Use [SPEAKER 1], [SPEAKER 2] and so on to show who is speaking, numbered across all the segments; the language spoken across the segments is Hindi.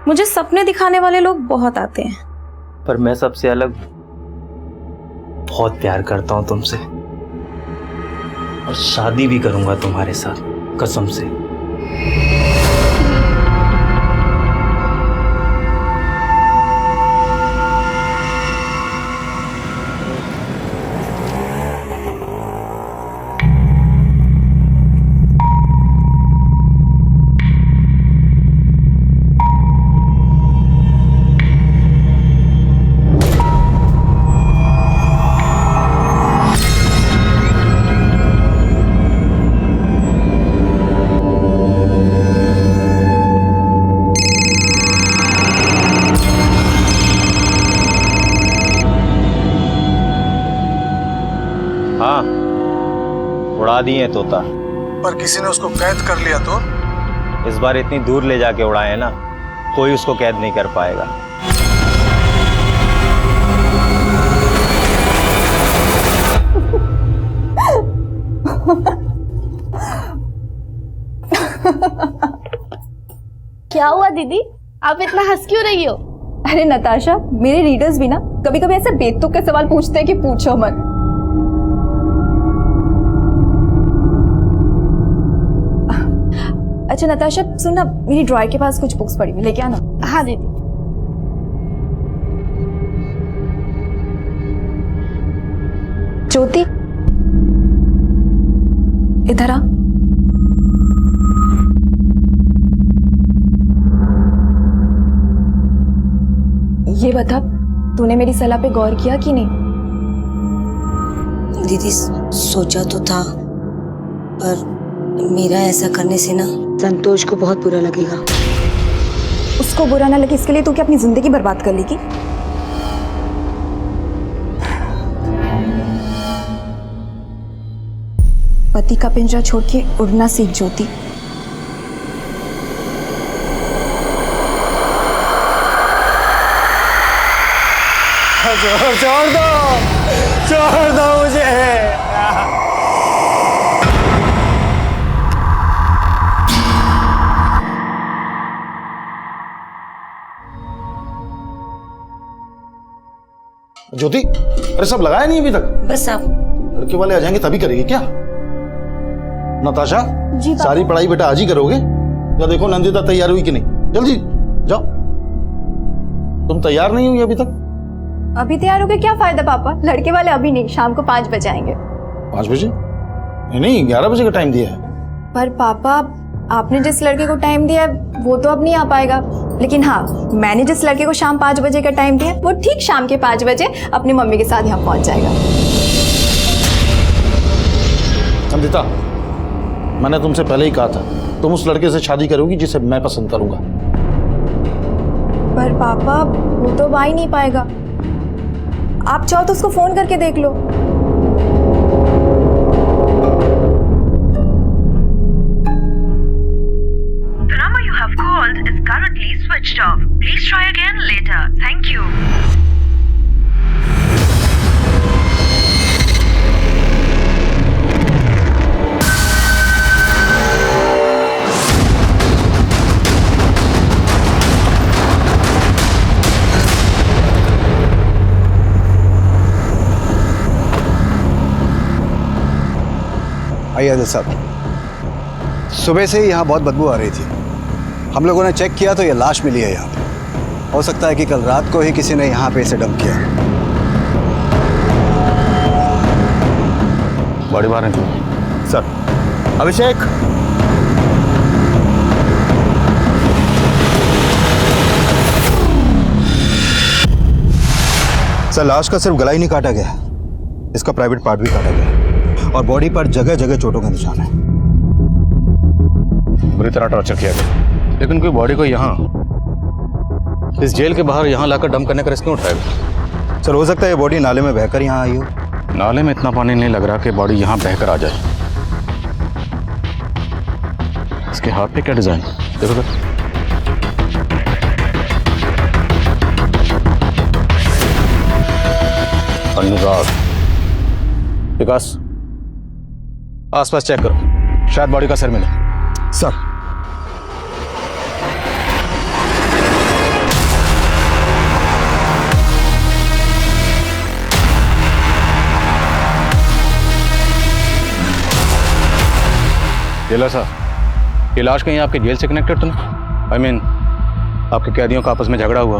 [SPEAKER 1] मुझे सपने दिखाने वाले लोग बहुत आते हैं,
[SPEAKER 2] पर मैं सबसे अलग बहुत प्यार करता हूँ तुमसे, और शादी भी करूंगा तुम्हारे साथ, कसम से। हाँ, उड़ा दिए तोता।
[SPEAKER 3] पर किसी ने उसको कैद कर लिया तो?
[SPEAKER 2] इस बार इतनी दूर ले जाके उड़ाए ना, कोई उसको कैद नहीं कर पाएगा।
[SPEAKER 4] क्या हुआ दीदी, आप इतना हंस क्यों रही हो?
[SPEAKER 5] अरे नताशा, मेरे रीडर्स भी ना कभी कभी ऐसे बेतुक के सवाल पूछते हैं कि पूछो मत। अच्छा नताशा सुन ना, मेरी ड्रॉयर के पास कुछ बुक्स पड़ी हुई, लेके आना।
[SPEAKER 4] हाँ दीदी।
[SPEAKER 5] ज्योति इधर आ। ये बता, तूने मेरी सलाह पे गौर किया कि नहीं?
[SPEAKER 6] दीदी सोचा तो था, पर मेरा ऐसा करने से ना संतोष को बहुत बुरा लगेगा।
[SPEAKER 5] उसको बुरा ना लगे इसके लिए तू क्या अपनी जिंदगी बर्बाद कर लेगी? पति का पिंजरा छोड़ के उड़ना सीख ज्योति।
[SPEAKER 3] छोड़ दो मुझे। ज्योति, अरे सब लगाया नहीं अभी तक?
[SPEAKER 6] बस आप
[SPEAKER 3] लड़के वाले आ जाएंगे तभी करेगी क्या? नताशा,
[SPEAKER 5] जी
[SPEAKER 3] सारी पढ़ाई बेटा आज ही करोगे? या देखो नंदिता तैयार हुई कि नहीं, जल्दी जाओ। तुम तैयार नहीं हुई अभी तक?
[SPEAKER 5] अभी तैयार हो गए क्या फायदा पापा, लड़के वाले अभी नहीं, शाम को 5 बजे आएंगे।
[SPEAKER 3] 5 बजे? नहीं 11 बजे का टाइम दिया है।
[SPEAKER 5] पर पापा आपने जिस लड़के को टाइम दिया है वो तो अब नहीं आ पाएगा, लेकिन हाँ मैंने जिस लड़के को शाम 5 बजे का टाइम दिया वो ठीक शाम के 5 बजे अपनी मम्मी के साथ यहाँ पहुंच जाएगा।
[SPEAKER 3] नंदिता, मैंने तुमसे पहले ही कहा था तुम उस लड़के से शादी करोगी जिसे मैं पसंद करूंगा।
[SPEAKER 5] पर पापा वो तो आ ही नहीं पाएगा, आप चाहो तो उसको फोन करके देख लो।
[SPEAKER 7] The number you have called is currently switched off. Please try again later. Thank you.
[SPEAKER 8] आइए आदिल साहब, सुबह से ही यहाँ बहुत बदबू आ रही थी। हम लोगों ने चेक किया तो ये लाश मिली है यहाँ पे। हो सकता है कि कल रात को ही किसी ने यहाँ पे इसे डंप किया।
[SPEAKER 3] बड़ी बात है सर। अभिषेक,
[SPEAKER 8] सर लाश का सिर्फ गला ही नहीं काटा गया, इसका प्राइवेट पार्ट भी काटा गया और बॉडी पर जगह जगह चोटों का निशान है।
[SPEAKER 3] बुरी तरह टॉर्चर किया गया, लेकिन कोई बॉडी को यहाँ इस जेल के बाहर यहाँ लाकर डंप करने का रिस्क क्यों उठाएगा?
[SPEAKER 8] सर हो सकता है ये बॉडी नाले में बहकर यहाँ आई हो।
[SPEAKER 3] नाले में इतना पानी नहीं लग रहा कि बॉडी यहाँ बहकर आ जाए। इसके हाथ पे क्या डिजाइन देखो तो। अनुराग, विकास आसपास चेक करो, शायद बॉडी का सिर मिले।
[SPEAKER 8] सर
[SPEAKER 3] जेलर साहब, ये लाश कहीं आपके जेल से कनेक्टेड तो नहीं? आई मीन आपके कैदियों का आपस में झगड़ा हुआ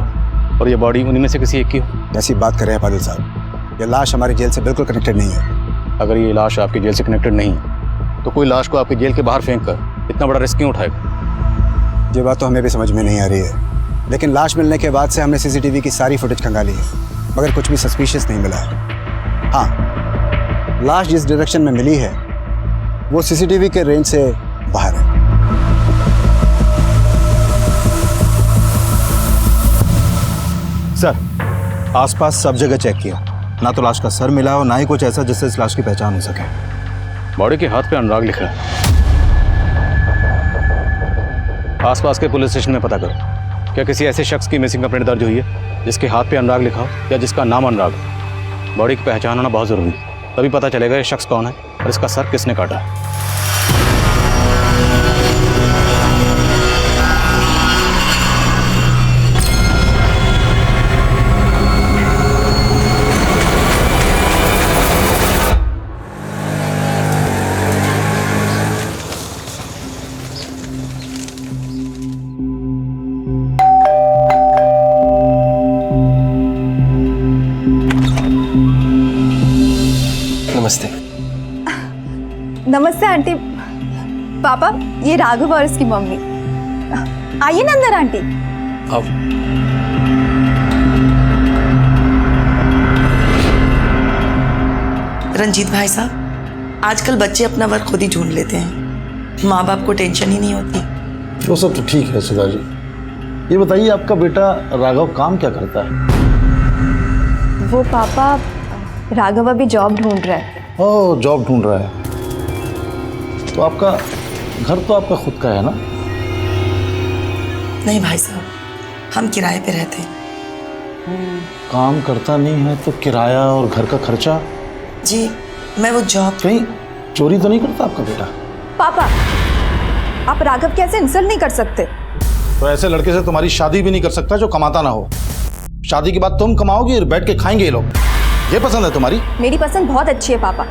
[SPEAKER 3] और ये बॉडी उन्हीं में से किसी एक की हो?
[SPEAKER 8] ऐसी बात कर रहे हैं पादिल साहब, ये लाश हमारी जेल से बिल्कुल कनेक्टेड नहीं है।
[SPEAKER 3] अगर ये लाश आपकी जेल से कनेक्टेड नहीं है तो कोई लाश को आपकी जेल के बाहर फेंक कर इतना बड़ा रिस्क क्यों उठाएगा?
[SPEAKER 8] ये बात तो हमें भी समझ में नहीं आ रही है, लेकिन लाश मिलने के बाद से हमने सीसीटीवी की सारी फुटेज खंगाली है, मगर कुछ भी सस्पिशियस नहीं मिला है। हाँ, लाश जिस डायरेक्शन में मिली है वो सीसीटीवी के रेंज से बाहर है। सर, आसपास सब जगह चेक किया, ना तो लाश का सर मिला और ना ही कुछ ऐसा जिससे इस लाश की पहचान हो सके।
[SPEAKER 3] बॉडी के हाथ पे अनुराग लिखा है। आसपास के पुलिस स्टेशन में पता करो, क्या किसी ऐसे शख्स की मिसिंग कंप्लेंट दर्ज हुई है जिसके हाथ पे अनुराग लिखा हो या जिसका नाम अनुराग हो? बॉडी की पहचान होना बहुत ज़रूरी है, तभी पता चलेगा ये शख्स कौन है और इसका सर किसने काटा है।
[SPEAKER 9] नमस्ते।
[SPEAKER 5] नमस्ते आंटी। पापा, ये राघव और इसकी मम्मी। आइए ना अंदर आंटी।
[SPEAKER 9] अब
[SPEAKER 10] रंजीत भाई साहब, आजकल बच्चे अपना वर्क खुद ही ढूंढ लेते हैं, माँ बाप को टेंशन ही नहीं होती।
[SPEAKER 11] वो सब तो ठीक है सुधा जी, ये बताइए आपका बेटा राघव काम क्या करता है?
[SPEAKER 5] वो पापा, राघव अभी जॉब ढूंढ रहा है।
[SPEAKER 11] ओह, जॉब ढूंढ रहा है, तो आपका घर तो आपका खुद का है ना?
[SPEAKER 10] नहीं भाई साहब, हम किराए पे रहते हैं।
[SPEAKER 11] काम करता नहीं है तो किराया और घर का खर्चा?
[SPEAKER 10] जी, मैं वो जॉब।
[SPEAKER 11] कहीं चोरी तो नहीं करता आपका बेटा?
[SPEAKER 5] पापा, आप राघव कैसे इंसल्ट नहीं कर सकते?
[SPEAKER 11] तो ऐसे लड़के से तुम्हारी शादी भी नहीं कर सकता जो कमाता ना हो। शादी के बाद तुम कमाओगी और बैठ के खाएंगे ये लोग। ये पसंद है तुम्हारी?
[SPEAKER 5] मेरी पसंद बहुत अच्छी है पापा,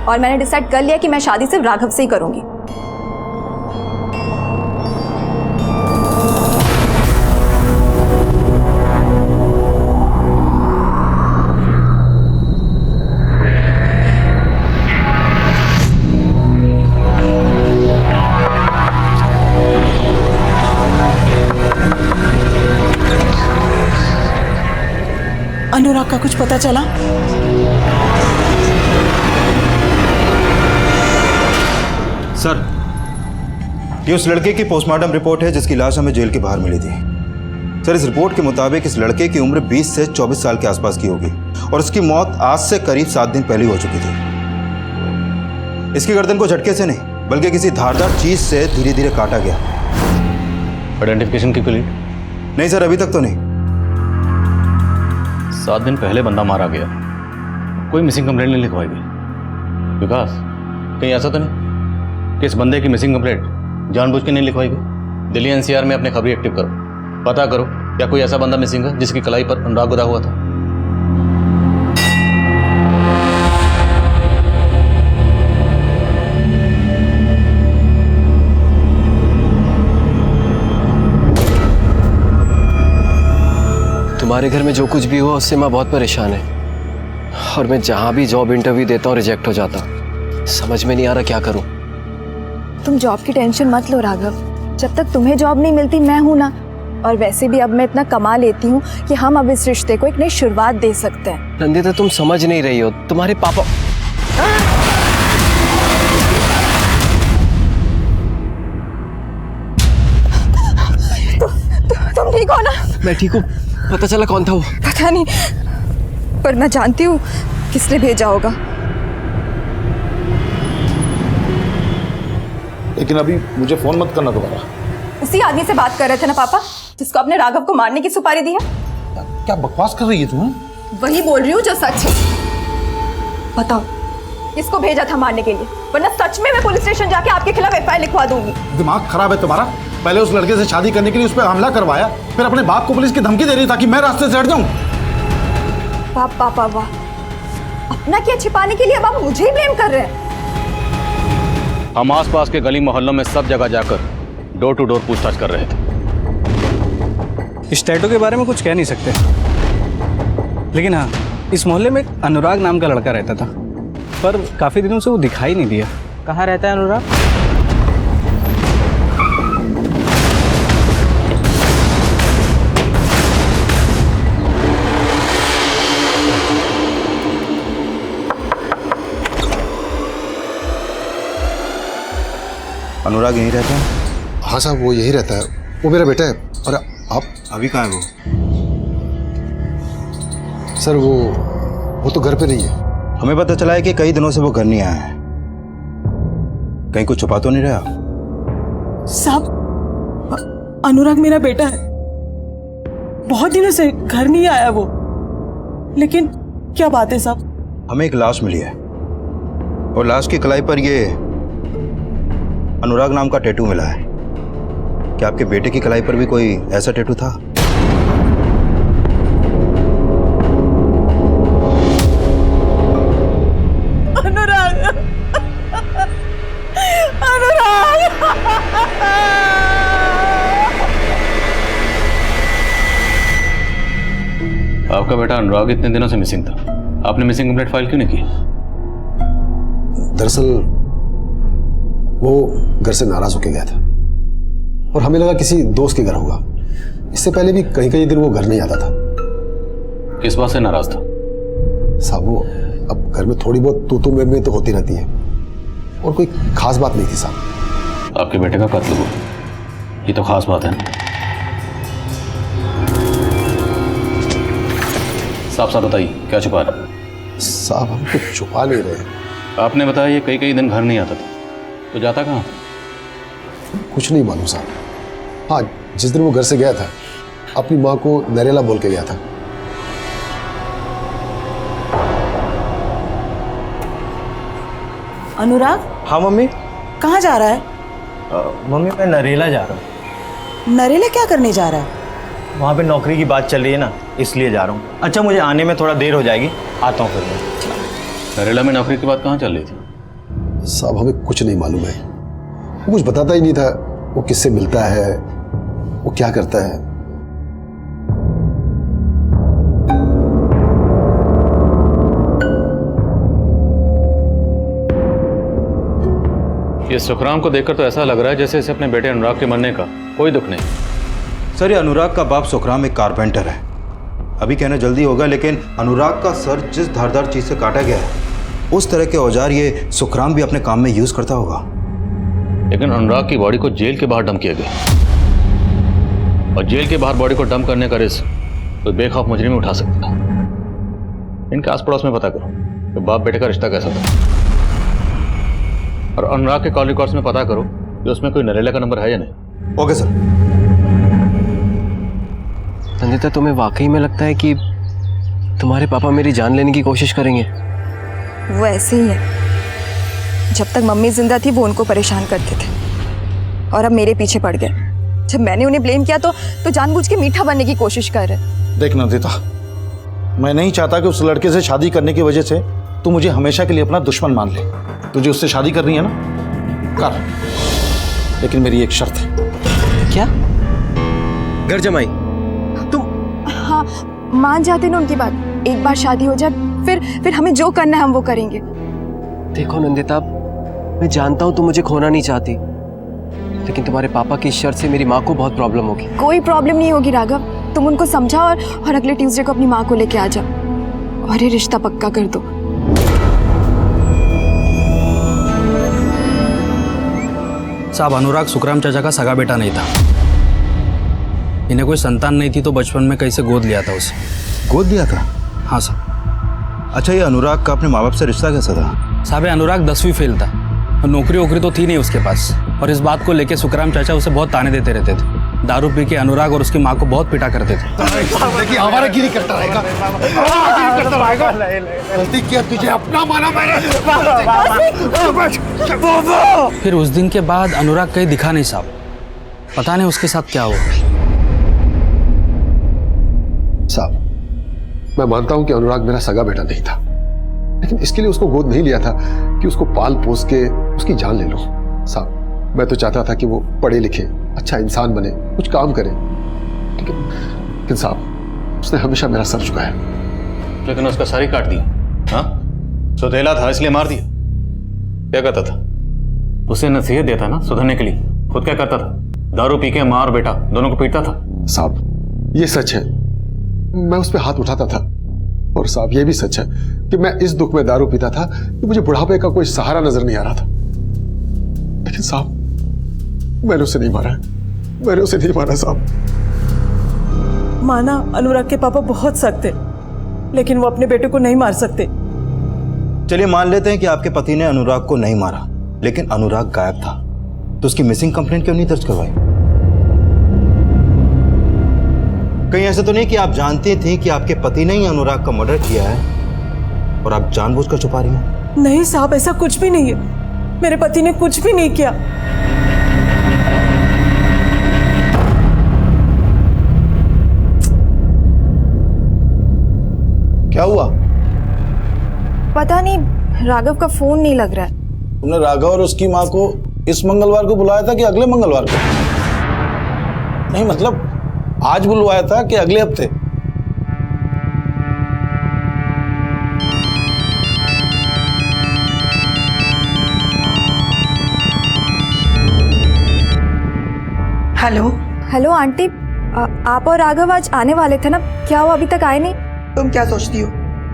[SPEAKER 5] और मैंने डिसाइड कर लिया कि मैं शादी सिर्फ राघव से ही करूंगी।
[SPEAKER 10] अनुराग का कुछ पता चला?
[SPEAKER 8] सर, ये उस लड़के की पोस्टमार्टम रिपोर्ट है जिसकी लाश हमें जेल के बाहर मिली थी। सर, इस रिपोर्ट के मुताबिक इस लड़के की उम्र 20 से 24 साल के आसपास की होगी और उसकी मौत आज से करीब 7 दिन पहले हो चुकी थी। इसकी गर्दन को झटके से नहीं बल्कि किसी धारदार चीज से धीरे धीरे काटा गया।
[SPEAKER 3] आइडेंटिफिकेशन की क्लियर?
[SPEAKER 8] नहीं सर, अभी तक तो नहीं।
[SPEAKER 3] 7 दिन पहले बंदा मारा गया, कोई मिसिंग कंप्लेंट नहीं लिखवाई गई। विकास, कहीं ऐसा तो नहीं कि इस बंदे की मिसिंग कंप्लेंट जानबूझ के नहीं लिखवाई गई? दिल्ली एनसीआर में अपने खबरी एक्टिव करो, पता करो क्या कोई ऐसा बंदा मिसिंग है जिसकी कलाई पर अनुराग गुदा हुआ था।
[SPEAKER 9] तुम्हारे घर में जो कुछ भी हुआ उससे माँ बहुत परेशान है, और मैं जहाँ भी जॉब इंटरव्यू देता हूँ रिजेक्ट हो जाता हूँ। समझ में नहीं आ रहा क्या करूँ।
[SPEAKER 5] तुम जॉब की टेंशन मत लो राघव, जब तक तुम्हें जॉब नहीं मिलती मैं हूं ना। और वैसे भी अब मैं इतना कमा लेती हूँ कि हम अब इस रिश्ते को एक नई शुरुआत दे सकते हैं।
[SPEAKER 9] नंदिता, तुम समझ नहीं रही हो, तुम्हारे पापा।
[SPEAKER 5] तुम ठीक हो ना?
[SPEAKER 9] मैं ठीक हूँ। पता चला कौन था वो?
[SPEAKER 5] पता नहीं, पर मैं जानती हूँ किसने भेजा होगा।
[SPEAKER 11] लेकिन अभी मुझे फोन मत करना दोबारा।
[SPEAKER 5] उसी आदमी से बात कर रहे थे ना पापा, जिसको आपने राघव को मारने की सुपारी दी है।
[SPEAKER 11] क्या बकवास कर रही है तुम?
[SPEAKER 5] वही बोल रही हूँ जो सच है। बताओ, इसको भेजा था मारने के लिए, वरना सच में मैं पुलिस स्टेशन जाके आपके खिलाफ एफआईआर लिखवा दूंगी।
[SPEAKER 11] दिमाग खराब है तुम्हारा? पहले उस लड़के से शादी करने के लिए उस पर हमला करवाया, फिर अपने बाप को पुलिस की धमकी दे रही ताकि मैं रास्ते से हट जाऊं।
[SPEAKER 5] पापा वाह, अपना क्या छिपाने के लिए अब आप मुझे ही ब्लेम कर रहे हैं।
[SPEAKER 3] हम आसपास के गली मोहल्लों में सब जगह जाकर डोर टू डोर पूछताछ कर रहे थे।
[SPEAKER 12] इस टैटू के बारे में कुछ कह नहीं सकते, लेकिन हाँ, इस मोहल्ले में एक अनुराग नाम का लड़का रहता था, पर काफी दिनों से वो दिखाई नहीं दिया।
[SPEAKER 2] कहाँ रहता है अनुराग?
[SPEAKER 8] अनुराग यहीं रहता है?
[SPEAKER 13] हाँ साहब, वो यही रहता है। वो मेरा बेटा है। और आप
[SPEAKER 8] अभी कहाँ है वो?
[SPEAKER 13] सर वो तो घर पे नहीं है।
[SPEAKER 8] हमें पता चला है कि कई दिनों से वो घर नहीं आया है। कहीं कुछ छुपा तो नहीं रहा?
[SPEAKER 10] साहब, अनुराग मेरा बेटा है। बहुत दिनों से घर नहीं आया वो। लेकिन क्या बात है साहब?
[SPEAKER 8] हमें एक लाश मिली है और लाश की कलाई पर ये अनुराग नाम का टैटू मिला है। क्या आपके बेटे की कलाई पर भी कोई ऐसा टैटू था?
[SPEAKER 10] अनुराग, अनुराग।
[SPEAKER 3] आपका बेटा अनुराग इतने दिनों से मिसिंग था, आपने मिसिंग कंप्लेंट फाइल क्यों नहीं की?
[SPEAKER 13] दरअसल वो घर से नाराज होके गया था और हमें लगा किसी दोस्त के घर होगा। इससे पहले भी कई कई दिन वो घर नहीं आता था।
[SPEAKER 3] किस बात से नाराज था?
[SPEAKER 13] साहब वो अब घर में थोड़ी बहुत तू में तो होती रहती है और कोई खास बात नहीं थी साहब।
[SPEAKER 3] आपके बेटे का कत्ल हुआ, ये तो खास बात है। साफ साफ बताइए, क्या छुपा रहे?
[SPEAKER 13] साहब हम कुछ छुपा नहीं रहे।
[SPEAKER 3] आपने बताया ये कई कई दिन घर नहीं आता था, तो जाता कहाँ?
[SPEAKER 13] कुछ नहीं मालूम साहब। हाँ, जिस दिन वो घर से गया था अपनी माँ को नरेला बोल के गया था।
[SPEAKER 10] अनुराग?
[SPEAKER 2] हाँ मम्मी।
[SPEAKER 10] कहाँ जा रहा है?
[SPEAKER 2] मम्मी मैं नरेला जा रहा हूँ।
[SPEAKER 10] नरेला क्या करने जा रहा है?
[SPEAKER 2] वहाँ पे नौकरी की बात चल रही है ना, इसलिए जा रहा हूँ। अच्छा, मुझे आने में थोड़ा देर हो जाएगी, आता हूँ फिर मैं।
[SPEAKER 3] नरेला में नौकरी की बात कहाँ चल रही थी?
[SPEAKER 13] साहब हमें कुछ नहीं मालूम है। वो कुछ बताता ही नहीं था। वो किससे मिलता है, वो क्या करता है।
[SPEAKER 3] ये सुखराम को देखकर तो ऐसा लग रहा है जैसे इसे अपने बेटे अनुराग के मरने का कोई दुख नहीं।
[SPEAKER 8] सर, ये अनुराग का बाप सुखराम एक कारपेंटर है। अभी कहना जल्दी होगा, लेकिन अनुराग का सर जिस धारदार चीज से काटा गया है, उस तरह के औजार ये सुखराम भी अपने काम में यूज करता होगा।
[SPEAKER 3] लेकिन अनुराग की बॉडी को जेल के बाहर डंप किया गया, और जेल के बाहर बॉडी को डंप करने का रिस्क कोई बेखौफ मुजरिम उठा सकता है। इनके आस पड़ोस में पता करो कि बाप बेटे का रिश्ता कैसा था, और अनुराग के कॉल रिकॉर्ड्स में पता करो कि उसमें कोई नरेला का नंबर है या नहीं।
[SPEAKER 8] Okay sir.
[SPEAKER 9] नंदिता, तुम्हें वाकई में लगता है कि तुम्हारे पापा मेरी जान लेने की कोशिश करेंगे?
[SPEAKER 5] वो ऐसे ही है। जब तक मम्मी जिंदा थी वो उनको परेशान करते थे और अब मेरे पीछे पड़ गए। जब मैंने उन्हें ब्लेम किया तो जानबूझ के मीठा बनने की कोशिश कर रहे।
[SPEAKER 11] देख नंदिता, मैं नहीं चाहता कि उस लड़के से शादी करने की वजह से तू मुझे हमेशा के लिए अपना दुश्मन मान ले। तुझे उससे शादी करनी है ना, कर, लेकिन मेरी एक शर्त है।
[SPEAKER 9] क्या? घर जमाई?
[SPEAKER 5] तुम? हाँ, मान जाते ना उनकी बात। एक बार शादी हो जाए फिर हमें जो करना है हम वो करेंगे।
[SPEAKER 9] देखो नंदिता, मैं जानता हूँ तुम मुझे खोना नहीं चाहती, लेकिन तुम्हारे पापा की शर्त से मेरी माँ को बहुत प्रॉब्लम होगी।
[SPEAKER 5] कोई प्रॉब्लम नहीं होगी राघव, तुम उनको समझाओ और अगले ट्यूसडे को अपनी माँ को लेके आ जाओ और ये रिश्ता पक्का कर दो।
[SPEAKER 12] साहब, अनुराग सुखराम चाचा का सगा बेटा नहीं था। इन्हें कोई संतान नहीं थी तो बचपन में कैसे गोद लिया था उसे।
[SPEAKER 8] गोद दिया था?
[SPEAKER 12] हाँ साहब।
[SPEAKER 8] अच्छा, ये अनुराग का अपने माँ बाप से रिश्ता कैसा था?
[SPEAKER 12] साहब, अनुराग 10वीं फेल था, नौकरी वोकरी तो थी नहीं उसके पास, और इस बात को लेके सुखराम चाचा उसे बहुत ताने देते रहते थे। दारू पी के अनुराग और उसकी माँ को बहुत पिटा करते थे।
[SPEAKER 13] देखिए, हमारा गिरी करता रहेगा। गलती किया, तुझे अपना माना मैंने।
[SPEAKER 12] फिर उस दिन के बाद अनुराग कहीं दिखा नहीं साहब, पता नहीं उसके साथ क्या हुआ।
[SPEAKER 13] साहब, मैं मानता हूं कि अनुराग मेरा सगा बेटा नहीं था, लेकिन इसके लिए उसको गोद नहीं लिया था कि उसको पाल पोस के उसकी जान ले लो। साहब मैं तो चाहता था कि वो पढ़े लिखे, अच्छा इंसान बने, कुछ काम करे, लेकिन साहब उसने हमेशा मेरा सर झुकाया।
[SPEAKER 3] लेकिन उसका सर ही काट दिया। हाँ, सुधेला था इसलिए मार दिया। क्या करता था? उसे नसीहत देता ना सुधरने के लिए, खुद क्या करता था? दारू पी के माँ और बेटा दोनों को पीटता था।
[SPEAKER 13] साहब ये सच है, मैं उस पर हाथ उठाता था, और साहब ये भी सच है कि मैं इस दुख में दारू पीता था कि मुझे बुढ़ापे का कोई सहारा नजर नहीं आ रहा था। लेकिन साहब मैंने उसे नहीं मारा, मैंने उसे नहीं मारा साहब।
[SPEAKER 10] माना अनुराग के पापा बहुत सख्त है, लेकिन वो अपने बेटे को नहीं मार सकते।
[SPEAKER 14] चलिए मान लेते हैं कि आपके पति ने अनुराग को नहीं मारा, लेकिन अनुराग गायब था, तो उसकी मिसिंग कंप्लेंट क्यों नहीं दर्ज करवाई? कहीं ऐसा तो नहीं कि आप जानती थी कि आपके पति ने ही अनुराग का मर्डर किया है और आप जानबूझकर छुपा रही हैं?
[SPEAKER 10] नहीं साहब, ऐसा कुछ भी नहीं है, मेरे पति ने कुछ भी नहीं किया।
[SPEAKER 11] क्या हुआ?
[SPEAKER 5] पता नहीं, राघव का फोन नहीं लग रहा है।
[SPEAKER 11] तुमने राघव और उसकी माँ को इस मंगलवार को बुलाया था कि अगले मंगलवार को? नहीं मतलब आज बुलवाया था कि अगले हफ्ते?
[SPEAKER 10] हेलो
[SPEAKER 5] हेलो आंटी, आप और राघव आज आने वाले थे ना, क्या वो अभी तक आए नहीं?
[SPEAKER 15] तुम क्या सोचती हो,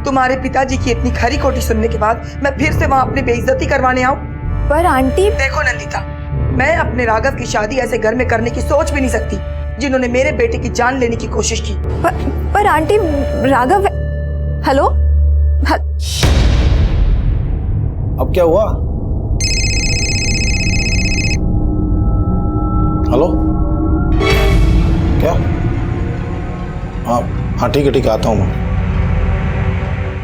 [SPEAKER 15] तुम्हारे पिताजी की इतनी खरी खोटी सुनने के बाद मैं फिर से वहाँ अपनी बेइज्जती करवाने आऊँ?
[SPEAKER 5] पर आंटी,
[SPEAKER 15] देखो नंदिता, मैं अपने राघव की शादी ऐसे घर में करने की सोच भी नहीं सकती जिन्होंने मेरे बेटे की जान लेने की कोशिश की।
[SPEAKER 5] पर आंटी, राघव। हेलो
[SPEAKER 11] अब क्या हुआ? हेलो, क्या? हाँ हाँ ठीक है आता हूँ मैं।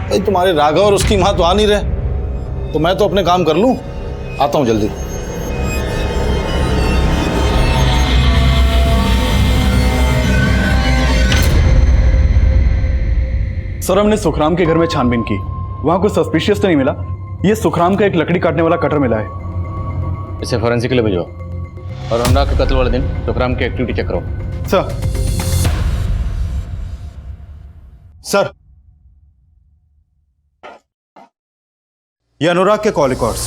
[SPEAKER 11] भाई तुम्हारे राघव और उसकी माँ तो आ नहीं रहे, तो मैं तो अपने काम कर लूँ, आता हूँ जल्दी।
[SPEAKER 16] सर हमने सुखराम के घर में छानबीन की, वहां कुछ सस्पिशियस तो नहीं मिला। ये सुखराम का एक लकड़ी काटने वाला कटर मिला है।
[SPEAKER 3] इसे फोरेंसिक के लिए भिजवाओ और अनुराग के कत्ल वाले दिन सुखराम की एक्टिविटी चेक करो।
[SPEAKER 14] सर ये अनुराग के कॉल रिकॉर्ड्स।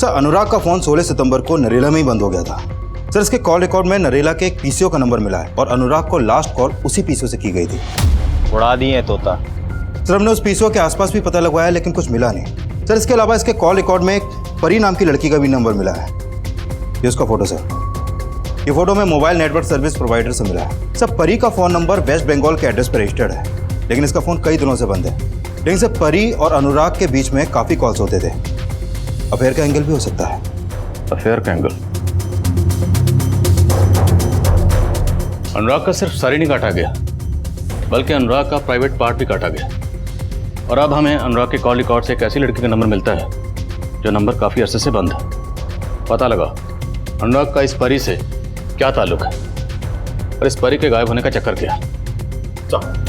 [SPEAKER 14] सर अनुराग का फोन 16 सितंबर को नरेला में ही बंद हो गया था। सर इसके कॉल रिकॉर्ड में नरेला के एक पीसीओ का नंबर मिला है और अनुराग को लास्ट कॉल उसी पीसीओ से की गई थी।
[SPEAKER 2] उड़ा दिए तोता।
[SPEAKER 14] सर हमने उस पीसीओ के आसपास भी पता लगवाया लेकिन कुछ मिला नहीं। सर इसके अलावा इसके कॉल रिकॉर्ड में एक परी नाम की लड़की का भी नंबर मिला है। ये उसका फोटो सर, ये फोटो में मोबाइल नेटवर्क सर्विस प्रोवाइडर से मिला है। सर परी का फोन नंबर वेस्ट बंगाल के एड्रेस पर रजिस्टर्ड है, लेकिन इसका फोन कई दिनों से बंद है। लेकिन सर परी और अनुराग के बीच में काफी कॉल्स होते थे। अफेयर का एंगल भी हो सकता है।
[SPEAKER 3] अफेयर का एंगल? अनुराग का सिर्फ सर ही नहीं काटा गया, बल्कि अनुराग का प्राइवेट पार्ट भी काटा गया। और अब हमें अनुराग के कॉल रिकॉर्ड से एक ऐसी लड़की का नंबर मिलता है जो नंबर काफी अरसे से बंद है। पता लगा अनुराग का इस परी से क्या ताल्लुक है और इस परी के गायब होने का चक्कर क्या है। चलो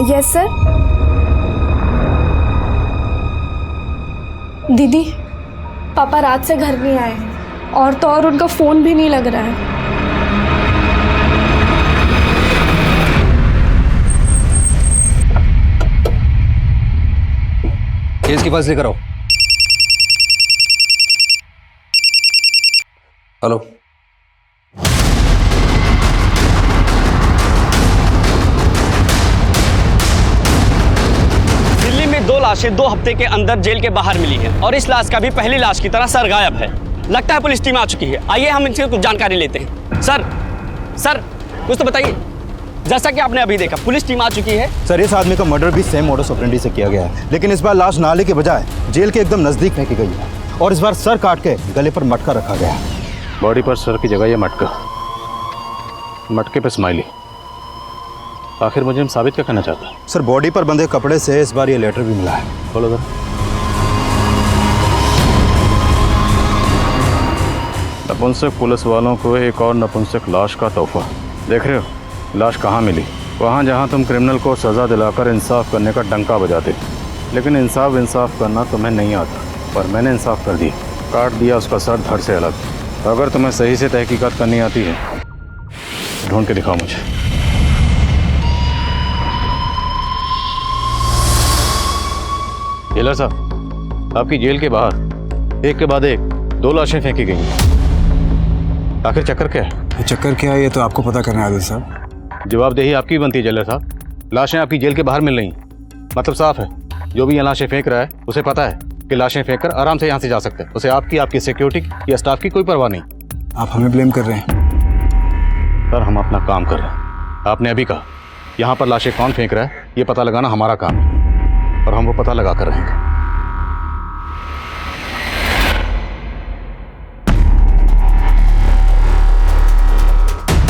[SPEAKER 5] यस सर।
[SPEAKER 4] दीदी, पापा रात से घर नहीं आए हैं और तो और उनका फोन भी नहीं लग रहा है।
[SPEAKER 9] केस के पास लेकर आओ। हेलो।
[SPEAKER 17] दिल्ली में 2 लाशें 2 हफ्ते के अंदर जेल के बाहर मिली हैं और इस लाश का भी पहली लाश की तरह सर गायब है। लगता है पुलिस टीम आ चुकी है। आइए हम इनसे कुछ जानकारी लेते हैं। सर कुछ तो बताइए। जैसा कि आपने अभी देखा, पुलिस टीम आ चुकी है।
[SPEAKER 14] सर, इस आदमी का मर्डर भी सेम मोडस ऑपरेंडी से किया गया है, लेकिन इस बार लाश नाले के बजाय जेल के एकदम नजदीक फेंकी गई है और इस बार सर काट के गले पर मटका रखा गया है।
[SPEAKER 3] बॉडी पर सर की जगह ये मटका, मटके पे स्माइली। आखिर मुझे साबित क्या करना चाहता है?
[SPEAKER 14] सर, बॉडी पर बंधे कपड़े से इस बार ये लेटर भी मिला है।
[SPEAKER 3] बोलो जरा। नपुंसक पुलिस वालों को एक और नपुंसक लाश का तोहफा। देख रहे हो लाश कहाँ मिली? वहाँ जहाँ तुम क्रिमिनल को सज़ा दिलाकर इंसाफ करने का डंका बजाते, लेकिन इंसाफ करना तुम्हें नहीं आता। पर मैंने इंसाफ कर दिया, काट दिया उसका सर धड़ से अलग। अगर तुम्हें सही से तहकीकात करनी आती है ढूंढ के दिखाओ मुझे। जेलर साहब, आपकी जेल के बाहर एक के बाद एक 2 लाशें फेंकी गई हैं। आखिर चक्कर क्या है?
[SPEAKER 8] चक्कर क्या है ये तो आपको पता करना है आदिल साहब।
[SPEAKER 3] जवाबदेही आपकी बनती है जेलर साहब। लाशें आपकी जेल के बाहर मिल रही हैं, मतलब साफ है जो भी यहाँ लाशें फेंक रहा है उसे पता है कि लाशें फेंक कर आराम से यहाँ से जा सकते हैं। उसे आपकी सिक्योरिटी या स्टाफ की कोई परवाह नहीं।
[SPEAKER 8] आप हमें ब्लेम कर रहे हैं?
[SPEAKER 3] सर, हम अपना काम कर रहे हैं। आपने अभी कहा यहाँ पर लाशें कौन फेंक रहा है ये पता लगाना हमारा काम है और हम वो पता लगा कर रहेंगे।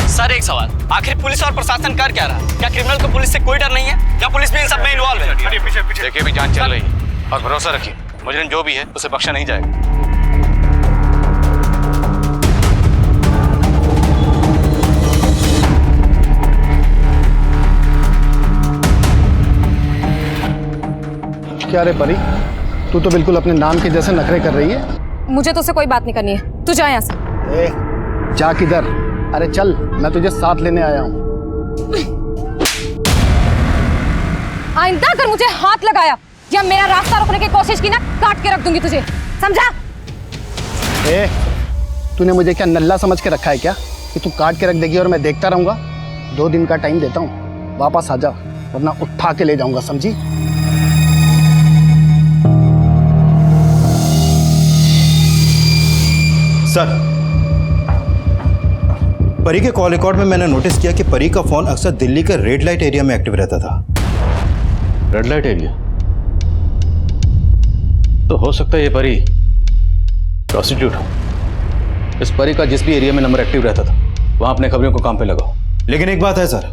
[SPEAKER 17] सर, एक सवाल, आखिर पुलिस और प्रशासन कर क्या रहा? क्या क्रिमिनल को पुलिस से कोई डर नहीं है या पुलिस भी इन सब में इन्वॉल्व है?
[SPEAKER 3] देखिए भी जांच चल रही है और भरोसा रखिए मुजरिम जो भी है उसे बख्शा नहीं जाएगा।
[SPEAKER 11] क्या रे परी, तू तो बिल्कुल अपने नाम के जैसे नखरे कर रही है।
[SPEAKER 5] मुझे तो उससे कोई बात नहीं करनी है, तू जा यहाँ से।
[SPEAKER 11] जा किधर? अरे चल, मैं तुझे साथ लेने आया हूँ।
[SPEAKER 5] आइंदा अगर मुझे हाथ लगाया या मेरा रास्ता रोकने की कोशिश की ना, काट के रख दूंगी तुझे, समझा?
[SPEAKER 11] तूने मुझे क्या नल्ला समझ के रखा है क्या कि तू काट के रख देगी और मैं देखता रहूंगा? 2 दिन का टाइम देता हूँ, वापस आ जा वरना उठा के ले जाऊंगा, समझी?
[SPEAKER 14] सर, परी के कॉल रिकॉर्ड में मैंने नोटिस किया कि परी का फोन अक्सर दिल्ली के रेड लाइट एरिया में एक्टिव रहता था।
[SPEAKER 3] Red light area? तो हो सकता है ये परी प्रोस्टिट्यूट हो। इस परी का जिस भी एरिया में नंबर एक्टिव रहता था वहां अपने खबरों को काम पे लगाओ।
[SPEAKER 14] लेकिन एक बात है सर,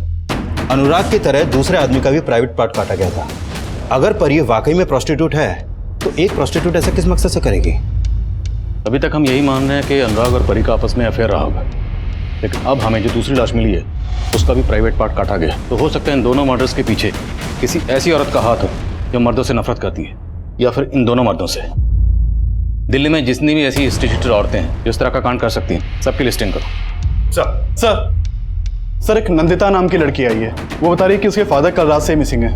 [SPEAKER 14] अनुराग की तरह दूसरे आदमी का भी प्राइवेट पार्ट काटा गया था। अगर परी वाकई में प्रोस्टिट्यूट है तो एक प्रोस्टिट्यूट ऐसा किस मकसद से करेगी?
[SPEAKER 3] अभी तक हम यही मान रहे हैं कि अनुराग और परी का आपस में अफेयर रहा होगा, लेकिन अब हमें जो दूसरी लाश मिली है उसका भी प्राइवेट पार्ट काटा गया। तो हो सकता है इन दोनों मर्डर्स के पीछे किसी ऐसी औरत का हाथ हो जो मर्दों से नफरत करती है, या फिर इन दोनों मर्दों से। दिल्ली में जितनी भी ऐसी इंस्टीट्यूटेड औरतें हैं जो इस तरह का कांड कर सकती हैं, सबकी लिस्टिंग करो।
[SPEAKER 16] सर, एक नंदिता नाम की लड़की आई है, वो बता रही है कि उसके फादर कल रात से मिसिंग है।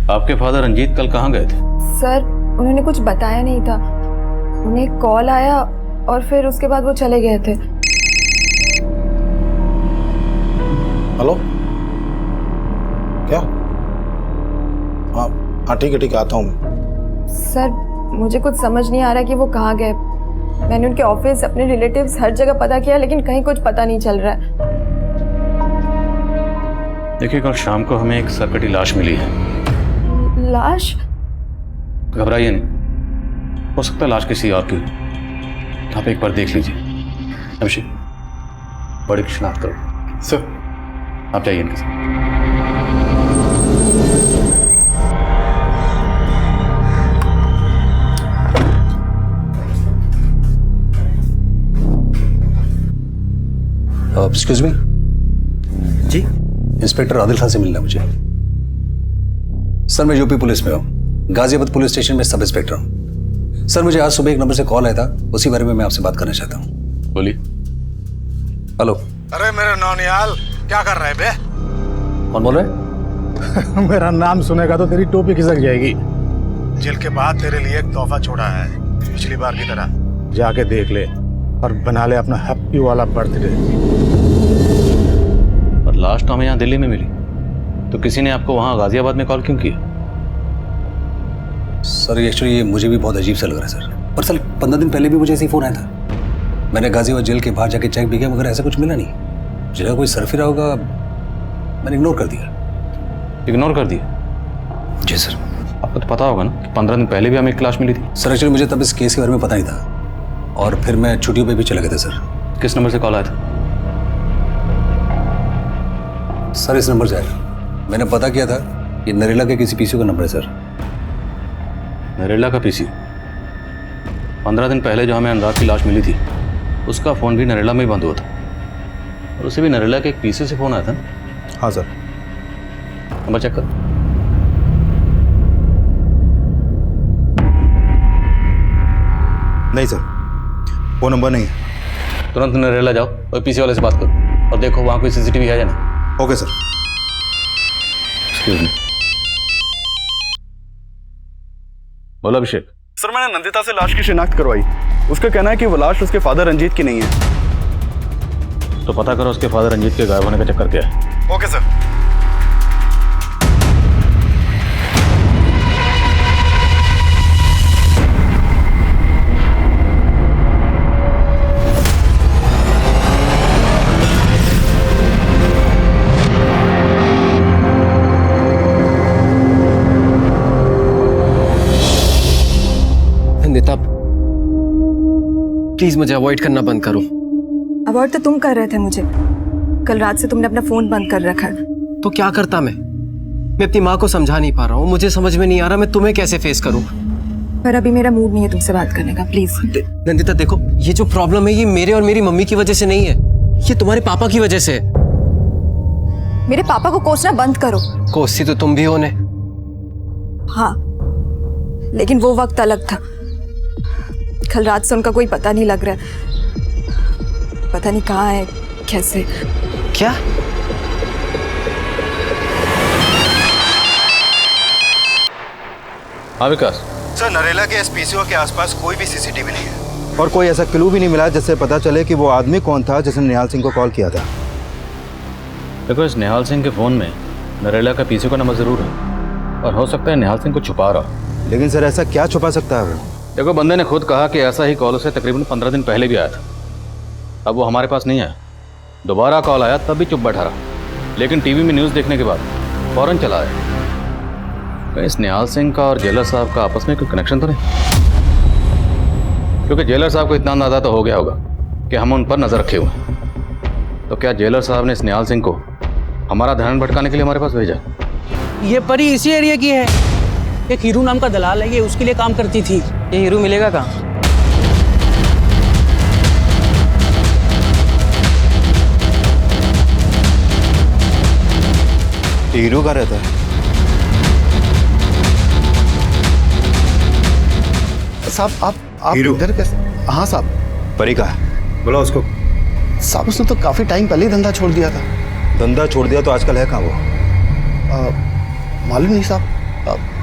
[SPEAKER 3] आपके फादर रंजीत कल कहाँ गए थे?
[SPEAKER 5] सर, उन्होंने कुछ बताया नहीं था। उन्हें कॉल आया और फिर उसके बाद वो चले गए थे।
[SPEAKER 11] हेलो, क्या? हाँ ठीक है आता हूँ।
[SPEAKER 5] सर, मुझे कुछ समझ नहीं आ रहा कि वो कहाँ गए। मैंने उनके ऑफिस, अपने रिलेटिव्स, हर जगह पता किया लेकिन कहीं कुछ पता नहीं चल रहा है।
[SPEAKER 3] देखिए, कल शाम को हमें एक सरकटी लाश मिली है।
[SPEAKER 5] लाश?
[SPEAKER 3] घबराइए नहीं, हो सकता है लाश किसी और की। आप एक बार देख लीजिए। अभिषेक, बड़ी की शिनाख्त करो।
[SPEAKER 16] सर,
[SPEAKER 3] आप जाइए इनके साथ।
[SPEAKER 8] एक्सक्यूज मी
[SPEAKER 14] जी,
[SPEAKER 8] इंस्पेक्टर आदिल खान से मिलना मुझे। सर, मैं यूपी पुलिस में हूँ, गाजियाबाद पुलिस स्टेशन में सब इंस्पेक्टर हूँ। सर, मुझे आज सुबह एक नंबर से कॉल आया था, उसी बारे में मैं आपसे बात करना चाहता हूँ।
[SPEAKER 3] बोलिए।
[SPEAKER 8] हेलो।
[SPEAKER 11] अरे मेरे नौनियाल, क्या कर रहे बे?
[SPEAKER 8] कौन बोल रहे हैं?
[SPEAKER 11] मेरा नाम सुनेगा तो तेरी टोपी खिसक जाएगी। जेल के बाद तेरे लिए एक तोहफा छोड़ा है, पिछली बार की तरह। जाके देख ले और बना ले अपना हैप्पी वाला बर्थडे।
[SPEAKER 3] और लास्ट हमें यहाँ दिल्ली में मिली, तो किसी ने आपको वहाँ गाजियाबाद में कॉल क्यों किया?
[SPEAKER 18] सर एक्चुअली ये मुझे भी बहुत अजीब सा लग रहा है सर। पर सर 15 दिन पहले भी मुझे ऐसे ही फ़ोन आया था। मैंने गाजियाबाद जेल के बाहर जाके चेक भी किया, मगर ऐसा कुछ मिला नहीं। जेल का कोई सरफिरा होगा, मैंने इग्नोर कर दिया।
[SPEAKER 3] इग्नोर कर दिया?
[SPEAKER 18] जी सर।
[SPEAKER 3] आपको तो पता होगा ना कि 15 दिन पहले भी हमें एक क्लास मिली थी।
[SPEAKER 18] सर एक्चुअली मुझे तब इस केस के बारे में पता नहीं था, और फिर मैं छुट्टियों पे भी चला गया था सर।
[SPEAKER 3] किस नंबर से कॉल आया था?
[SPEAKER 18] सर इस नंबर से आया। मैंने पता किया था, ये नरेला के किसी पीसीओ का नंबर है सर।
[SPEAKER 3] नरेला का पीसीओ? 15 दिन पहले जो हमें अनुराग की लाश मिली थी, उसका फ़ोन भी नरेला में ही बंद हुआ था, और उसे भी नरेला के एक पीसीओ से फ़ोन आया था ना?
[SPEAKER 14] हाँ सर।
[SPEAKER 3] नंबर चेक कर।
[SPEAKER 14] नहीं सर, वो नंबर नहीं है।
[SPEAKER 3] तुरंत नरेला जाओ और पीसी वाले से बात करो और देखो वहाँ कोई सीसीटीवी है या नहीं।
[SPEAKER 14] Okay sir.
[SPEAKER 3] Excuse me. बोलो अभिषेक।
[SPEAKER 16] सर मैंने नंदिता से लाश की शिनाख्त करवाई। उसका कहना है कि वो लाश उसके फादर रंजीत की नहीं है।
[SPEAKER 3] तो पता करो उसके फादर रंजीत के गायब होने का चक्कर क्या है।
[SPEAKER 16] Okay sir.
[SPEAKER 9] नंदिता प्लीज मुझे अवॉइड करना बंद करो।
[SPEAKER 5] अवॉइड तो तुम कर रहे थे मुझे। कल रात से तुमने अपना फोन बंद कर रखा है।
[SPEAKER 9] तो क्या करता मैं अपनी माँ को समझा नहीं पा रहा हूँ। मुझे समझ में नहीं आ रहा मैं तुम्हें कैसे फेस करूँ।
[SPEAKER 5] पर अभी मेरा मूड नहीं है तुमसे बात करने का, प्लीज।
[SPEAKER 9] नंदिता देखो, ये जो प्रॉब्लम है ये मेरे और मेरी मम्मी की वजह से नहीं है, ये तुम्हारे पापा की वजह से है।
[SPEAKER 5] मेरे पापा को कोसना बंद करो।
[SPEAKER 9] कोसती तो तुम भी हो ने।
[SPEAKER 5] हाँ, लेकिन वो वक्त अलग था। कल रात से उनका कोई पता नहीं लग रहा है। पता नहीं कहाँ है, कैसे।
[SPEAKER 9] क्या?
[SPEAKER 3] हाँ विकास।
[SPEAKER 14] सर नरेला के इस पीसीओ के आसपास कोई भी सीसीटीवी नहीं है, और कोई ऐसा क्लू भी नहीं मिला जिससे पता चले कि वो आदमी कौन था जिसने निहाल सिंह को कॉल किया था।
[SPEAKER 3] देखो इस निहाल सिंह के फ़ोन में नरेला का पीसीओ का नंबर ज़रूर है, और हो सकता है निहाल सिंह को छुपा रहा।
[SPEAKER 14] लेकिन सर ऐसा क्या छुपा सकता है?
[SPEAKER 3] देखो बंदे ने खुद कहा कि ऐसा ही कॉल उसे तकरीबन 15 दिन पहले भी आया था। अब वो हमारे पास नहीं आया। दोबारा कॉल आया तब भी चुप बैठा रहा, लेकिन टीवी में न्यूज़ देखने के बाद फ़ौरन चला आया। कहीं इस निहाल सिंह का और जेलर साहब का आपस में कोई कनेक्शन तो नहीं? क्योंकि जेलर साहब को इतना अंदाजा तो हो गया होगा कि हम उन पर नज़र रखे हुए हैं। तो क्या जेलर साहब ने इस निहाल सिंह को हमारा ध्यान भटकाने के लिए हमारे पास भेजा?
[SPEAKER 12] ये परी इसी एरिया की है। एक हीरू नाम का दलाल है, ये उसके लिए काम करती थी। ये हीरू मिलेगा कहाँ?
[SPEAKER 14] हीरू का रहता है।
[SPEAKER 13] साहब आप इधर कैसे? हाँ साहब।
[SPEAKER 14] परी का है, बोला उसको।
[SPEAKER 13] साहब उसने तो काफी टाइम पहले ही धंधा छोड़ दिया था।
[SPEAKER 14] धंधा छोड़ दिया तो आजकल है कहाँ वो?
[SPEAKER 13] मालूम नहीं साहब।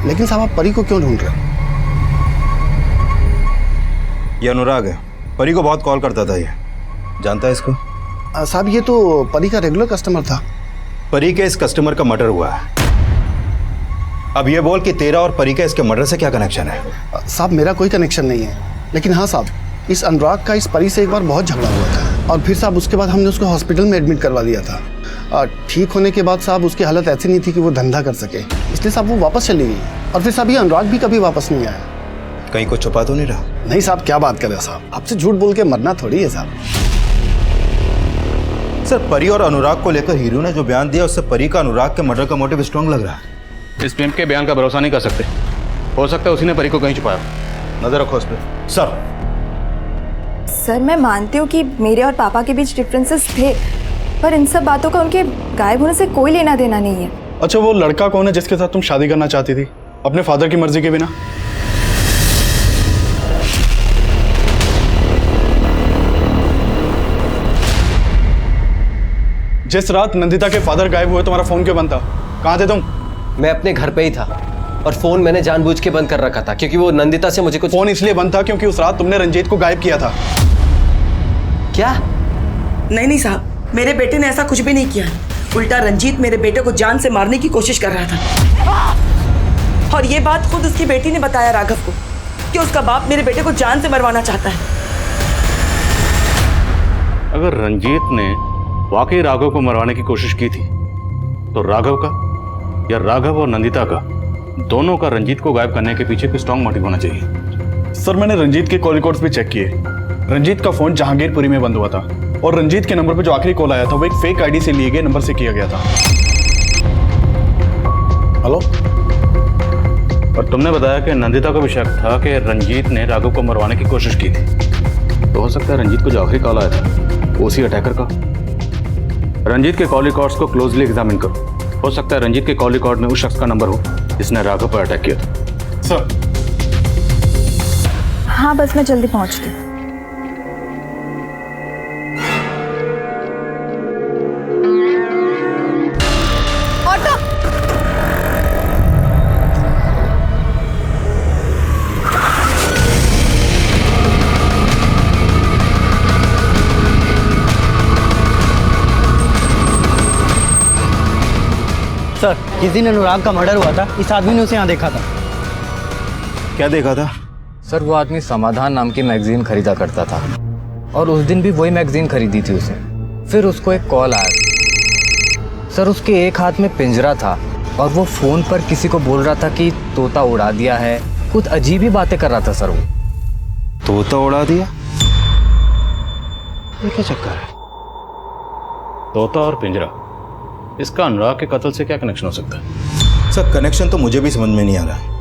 [SPEAKER 13] लेकिन साहब आप परी को क्यों ढूंढ रहे हैं?
[SPEAKER 14] ये अनुराग है, परी को बहुत कॉल करता था। ये जानता है इसको?
[SPEAKER 13] साहब ये तो परी का रेगुलर कस्टमर था।
[SPEAKER 14] परी के इस कस्टमर का मर्डर हुआ है। अब ये बोल कि तेरा और परी का इसके मर्डर से क्या कनेक्शन है?
[SPEAKER 13] साहब मेरा कोई कनेक्शन नहीं है, लेकिन हाँ साहब इस अनुराग का इस परी से एक बार बहुत झगड़ा हुआ था, और फिर साहब उसके बाद हमने उसको हॉस्पिटल में एडमिट करवा दिया था। ठीक होने के बाद साहब उसकी हालत ऐसी नहीं थी कि वो धंधा कर सके, इसलिए साहब वो वापस चली गई। और फिर साहब ये अनुराग भी कभी वापस नहीं आया।
[SPEAKER 14] कहीं कुछ छुपा तो नहीं रहा?
[SPEAKER 13] नहीं साहब, क्या बात कर रहे हैं साहब, आपसे झूठ बोल के मरना थोड़ी है साहब।
[SPEAKER 14] सर परी और अनुराग को लेकर हीरू ने जो बयान दिया उससे परी का अनुराग के मर्डर का मोटिव स्ट्रांग लग रहा है।
[SPEAKER 3] इस प्रेम के बयान का भरोसा नहीं कर सकते, हो सकता है उसी ने परी को कहीं छुपाया।
[SPEAKER 14] नजर रखो उस पर।
[SPEAKER 5] सर मैं मानती हूँ कि मेरे और पापा के बीच डिफरेंसेस थे, पर इन सब बातों का उनके गायब होने से कोई लेना देना नहीं है।
[SPEAKER 16] अच्छा वो लड़का कौन है जिसके साथ तुम शादी करना चाहती थी अपने फादर की मर्जी के बिना? जिस रात नंदिता के फादर गायब हुए तुम्हारा फोन क्यों बंद था? कहाँ थे तुम?
[SPEAKER 9] मैं अपने घर पे ही था। और फोन मैंने जानबूझ के बंद कर रखा था क्योंकि वो नंदिता से मुझे कुछ।
[SPEAKER 16] फोन इसलिए बंद था क्योंकि उस रात तुमने रंजीत को गायब किया था।
[SPEAKER 9] क्या?
[SPEAKER 15] नहीं साहब, मेरे बेटे ने ऐसा कुछ भी नहीं किया। उल्टा रंजीत मेरे बेटे को जान से मारने की कोशिश कर रहा था। और ये बात खुद उसकी बेटी ने बताया राघव को कि उसका बाप मेरे बेटे को जान से मरवाना चाहता है।
[SPEAKER 3] अगर रंजीत ने वाकई राघव को मरवाने की कोशिश की थी तो राघव का या राघव और नंदिता का, दोनों का रंजीत को गायब करने के पीछे कोई स्ट्रॉन्ग मोटिव होना चाहिए।
[SPEAKER 16] सर, मैंने रंजीत के कॉल रिकॉर्ड्स भी चेक किए। रंजीत का फोन जहांगीरपुरी में बंद हुआ था और रंजीत के नंबर पर जो आखिरी कॉल आया था वो एक फेक आईडी से लिए गए नंबर से किया गया था।
[SPEAKER 3] हेलो। और तुमने बताया कि नंदिता को भी शक था कि रंजीत ने राघव को मरवाने की कोशिश की थी। तो हो सकता है रंजीत को जो आखिरी कॉल आया था वो उसी अटैकर का। रंजीत के कॉल रिकॉर्ड्स को क्लोजली एग्जामिन करो। हो सकता है रंजीत के कॉल रिकॉर्ड में उस शख्स का नंबर हो जिसने राघव पर अटैक किया था।
[SPEAKER 16] सर।
[SPEAKER 1] हाँ, बस मैं जल्दी पहुंचती हूँ।
[SPEAKER 2] सर, जिस दिन अनुराग का मर्डर हुआ था इस आदमी ने उसे यहाँ देखा था।
[SPEAKER 14] क्या देखा था?
[SPEAKER 19] सर, वो आदमी समाधान नाम की मैगजीन खरीदा करता था और उस दिन भी वही मैगजीन खरीदी थी उसे। फिर उसको एक कॉल आया। सर, उसके एक हाथ में पिंजरा था और वो फोन पर किसी को बोल रहा था कि तोता उड़ा दिया है। कुछ अजीब ही बातें कर रहा था सर वो।
[SPEAKER 14] तोता उड़ा दिया? ये क्या चक्कर है?
[SPEAKER 3] तोता और पिंजरा, इसका अनुराग के कत्ल से क्या कनेक्शन हो सकता है?
[SPEAKER 14] सर, कनेक्शन तो मुझे भी समझ में नहीं आ रहा है,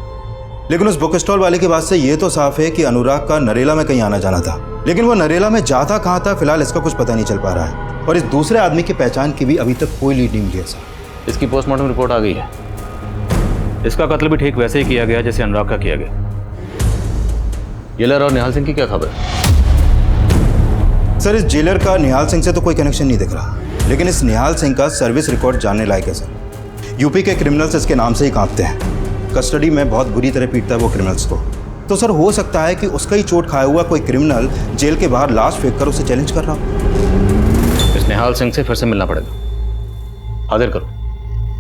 [SPEAKER 14] लेकिन उस बुक स्टॉल वाले की बात से ये तो साफ है कि अनुराग का नरेला में कहीं आना जाना था। लेकिन वो नरेला में जाता कहाँ था, फिलहाल इसका कुछ पता नहीं चल पा रहा है। और इस दूसरे आदमी की पहचान की भी अभी तक कोई लीड नहीं मिली है सर।
[SPEAKER 3] इसकी पोस्टमार्टम रिपोर्ट आ गई है। इसका कत्ल भी ठीक वैसे ही किया गया जैसे अनुराग का किया गया। जेलर और निहाल सिंह की क्या खबर?
[SPEAKER 14] सर, इस जेलर का निहाल सिंह से तो कोई कनेक्शन नहीं दिख रहा, लेकिन इस निहाल सिंह का सर्विस रिकॉर्ड जानने लायक है सर। यूपी के क्रिमिनल्स इसके नाम से ही कांपते हैं। कस्टडी में बहुत बुरी तरह पीटता है वो क्रिमिनल्स को। तो सर, हो सकता है कि उसका ही चोट खाया हुआ कोई क्रिमिनल जेल के बाहर लाश फेंक कर उसे चैलेंज कर रहा हो।
[SPEAKER 3] इस निहाल सिंह से फिर से मिलना पड़ेगा। हाजिर करो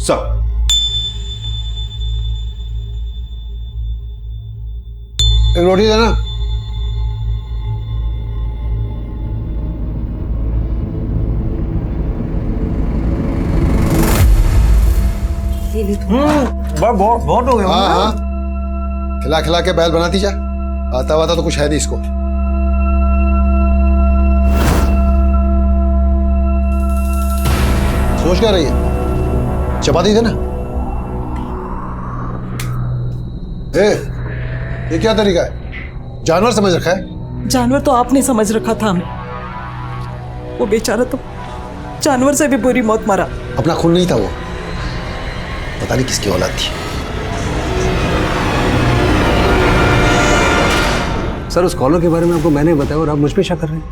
[SPEAKER 14] सर।
[SPEAKER 13] एक रोटी देना।
[SPEAKER 14] बहुत हो गया।
[SPEAKER 13] हाँ हाँ, खिला खिला के बैल बनाती जा। आता वाता तो कुछ है नहीं इसको। सोच क्या रही है? चपाती देना। ये क्या तरीका है? जानवर समझ रखा है?
[SPEAKER 10] जानवर तो आपने समझ रखा था हमें। वो बेचारा तो जानवर से भी बुरी मौत मरा।
[SPEAKER 13] अपना खून नहीं था वो, पता नहीं किसकी औलाद थी।
[SPEAKER 18] सर, उस कॉलर के बारे में आपको मैंने बताया और आप मुझ पे शक कर रहे हैं।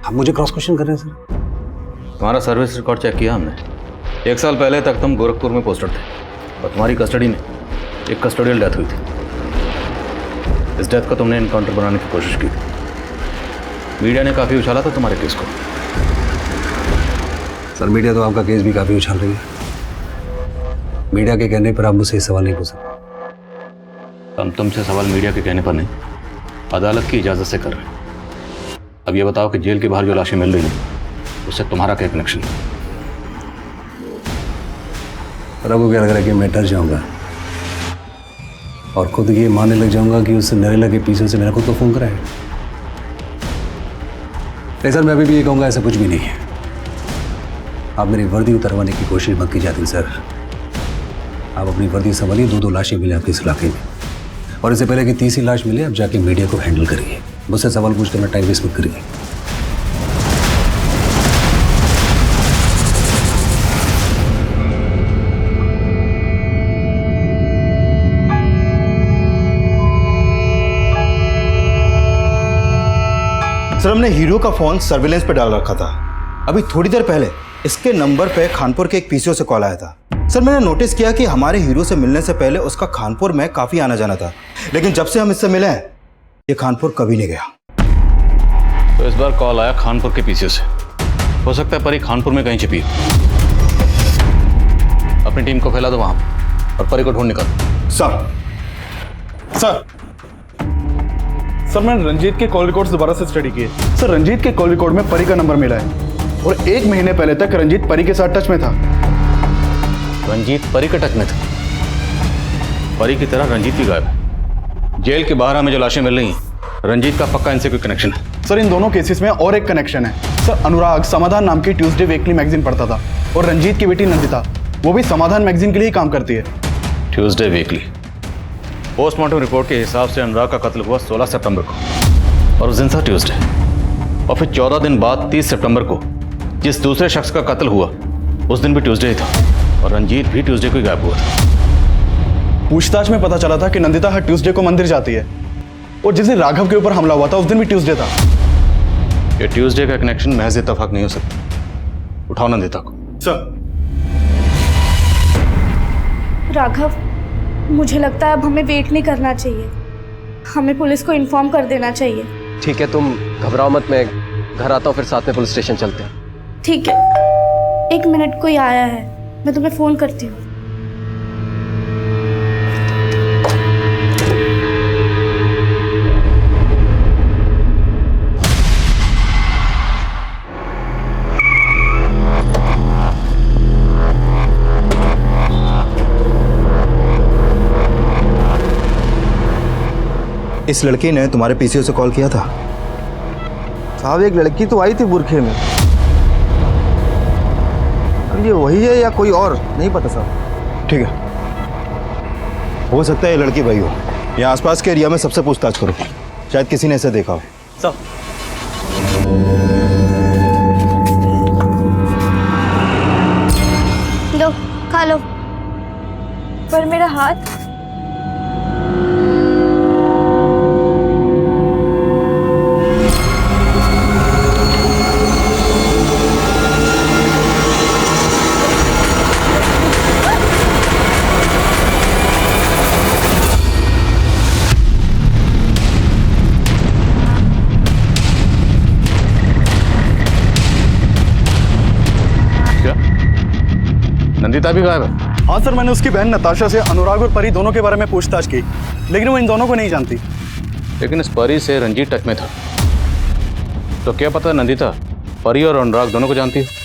[SPEAKER 18] आप मुझे क्रॉस क्वेश्चन कर रहे हैं सर।
[SPEAKER 3] तुम्हारा सर्विस रिकॉर्ड चेक किया हमने। 1 साल पहले तक तुम गोरखपुर में पोस्टेड थे और तुम्हारी कस्टडी में एक कस्टोडियल डेथ हुई थी। इस डेथ को तुमने इनकाउंटर बनाने की कोशिश की थी। मीडिया ने काफ़ी उछाला था तुम्हारे केस को।
[SPEAKER 18] सर, मीडिया तो आपका केस भी काफ़ी उछाल रही है। मीडिया के कहने पर आप मुझसे सवाल नहीं पूछ सकते।
[SPEAKER 3] हम तुमसे सवाल मीडिया के कहने पर नहीं, अदालत की इजाज़त से कर रहे हैं। अब ये बताओ कि जेल के बाहर जो लाशें मिल रही हैं उससे तुम्हारा क्या कनेक्शन है?
[SPEAKER 18] और आपको क्या लग रहा है कि मैं डर जाऊंगा और खुद ये मानने लग जाऊंगा कि उस नरेला के पीछे से मेरा खुद को फोन करा है? नहीं सर, मैं अभी भी ये कहूँगा ऐसा कुछ भी नहीं है। आप मेरी वर्दी उतरवाने की कोशिश मत की जाती सर। आप अपनी वर्दी संभालिए। 2 लाशें मिले आपके इस इलाके में और इससे पहले कि तीसरी लाश मिले आप जाके मीडिया को हैंडल करिए। मुझसे सवाल पूछ कर टाइम वेस्ट मत करिए।
[SPEAKER 14] सर, हमने हीरो का फोन सर्विलेंस पे डाल रखा था। अभी थोड़ी देर पहले इसके नंबर पे खानपुर के एक पीसीओ से कॉल आया था। सर मैंने नोटिस किया कि हमारे हीरो से मिलने से पहले उसका खानपुर में काफी आना जाना था, लेकिन जब से हम इससे मिले हैं ये खानपुर कभी नहीं गया।
[SPEAKER 3] तो इस बार कॉल आया खानपुर के पीसीओ से। हो सकता है परी खानपुर में कहीं छिपी हो। अपनी टीम को फैला दो वहां और परी को ढूंढ निकालो।
[SPEAKER 16] सर मैंने रंजीत के कॉल रिकॉर्ड्स दोबारा से स्टडी किए। सर रंजीत के कॉल रिकॉर्ड में परी का नंबर मिला है और 1 महीने पहले तक रंजीत परी के साथ टच में था।
[SPEAKER 3] रंजीत परी के टच में था? परी की तरह रंजीत भी गायब है। जेल के बाहर हमें जो लाशें मिल रही हैं, रंजीत का पक्का इनसे कोई कनेक्शन है।
[SPEAKER 16] सर इन दोनों केसेस में और एक कनेक्शन है। सर अनुराग समाधान नाम की ट्यूसडे वीकली मैगजीन पढ़ता था और रंजीत की बेटी नंदिता वो भी समाधान मैगजीन के लिए ही काम करती है।
[SPEAKER 3] Tuesday weekly. पोस्टमार्टम रिपोर्ट के हिसाब से अनुराग का कत्ल हुआ 16 सितंबर को और उस दिन था ट्यूसडे। और फिर 14 दिन बाद 30 सितंबर को जिस दूसरे शख्स का कत्ल हुआ उस दिन भी ट्यूसडे ही था और रंजीत भी ट्यूसडे को ही गायब हुआ था।
[SPEAKER 16] पूछताछ में पता चला था कि नंदिता हर ट्यूसडे को मंदिर जाती है और जिस दिन राघव के ऊपर हमला हुआ था उस दिन भी ट्यूसडे था।
[SPEAKER 3] ये ट्यूसडे का कनेक्शन महज इत्तेफाक नहीं हो सकता। उठाओ नंदिता को।
[SPEAKER 16] सर।
[SPEAKER 4] राघव, मुझे लगता है अब हमें वेट नहीं करना चाहिए, हमें पुलिस को इन्फॉर्म कर देना चाहिए।
[SPEAKER 9] ठीक है, तुम घबराओ मत, मैं घर आता हूँ फिर साथ में पुलिस स्टेशन चलते हैं।
[SPEAKER 4] ठीक है, 1 मिनट कोई आया है, मैं तुम्हें फोन करती हूँ।
[SPEAKER 14] इस लड़की ने तुम्हारे पीसीओ से कॉल किया था?
[SPEAKER 20] साहब एक लड़की तो आई थी बुरखे में, ये वही है या कोई और नहीं पता साहब।
[SPEAKER 14] ठीक है, हो सकता है ये लड़की वही हो। यहाँ आसपास के एरिया में सबसे पूछताछ करो, शायद किसी ने इसे देखा हो।
[SPEAKER 2] सब
[SPEAKER 4] लो खा लो। पर मेरा हाथ।
[SPEAKER 3] नंदिता भी गायब है?
[SPEAKER 16] हाँ सर, मैंने उसकी बहन नताशा से अनुराग और परी दोनों के बारे में पूछताछ की, लेकिन वो इन दोनों को नहीं जानती।
[SPEAKER 3] लेकिन इस परी से रंजीत टच में था, तो क्या पता नंदिता परी और अनुराग दोनों को जानती है।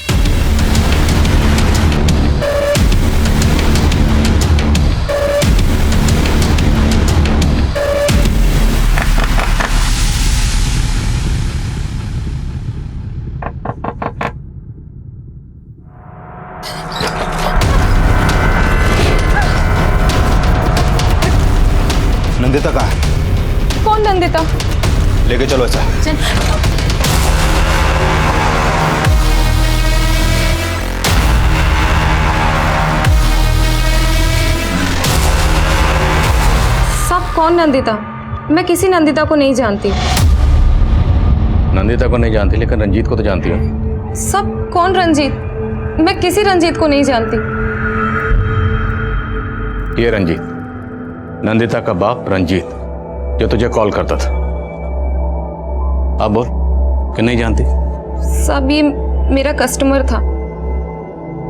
[SPEAKER 14] नंदिता कहाँ है?
[SPEAKER 4] कौन नंदिता?
[SPEAKER 14] लेके चलो ऐसा।
[SPEAKER 4] सब कौन नंदिता? मैं किसी नंदिता को नहीं जानती।
[SPEAKER 3] नंदिता को नहीं जानती, लेकिन रंजीत को तो जानती हो।
[SPEAKER 4] सब कौन रंजीत? मैं किसी रंजीत को नहीं जानती।
[SPEAKER 3] ये रंजीत, नंदिता का बाप रंजीत, जो तुझे कॉल करता था। अब बोल कि नहीं जानती?
[SPEAKER 4] सब ये मेरा कस्टमर था,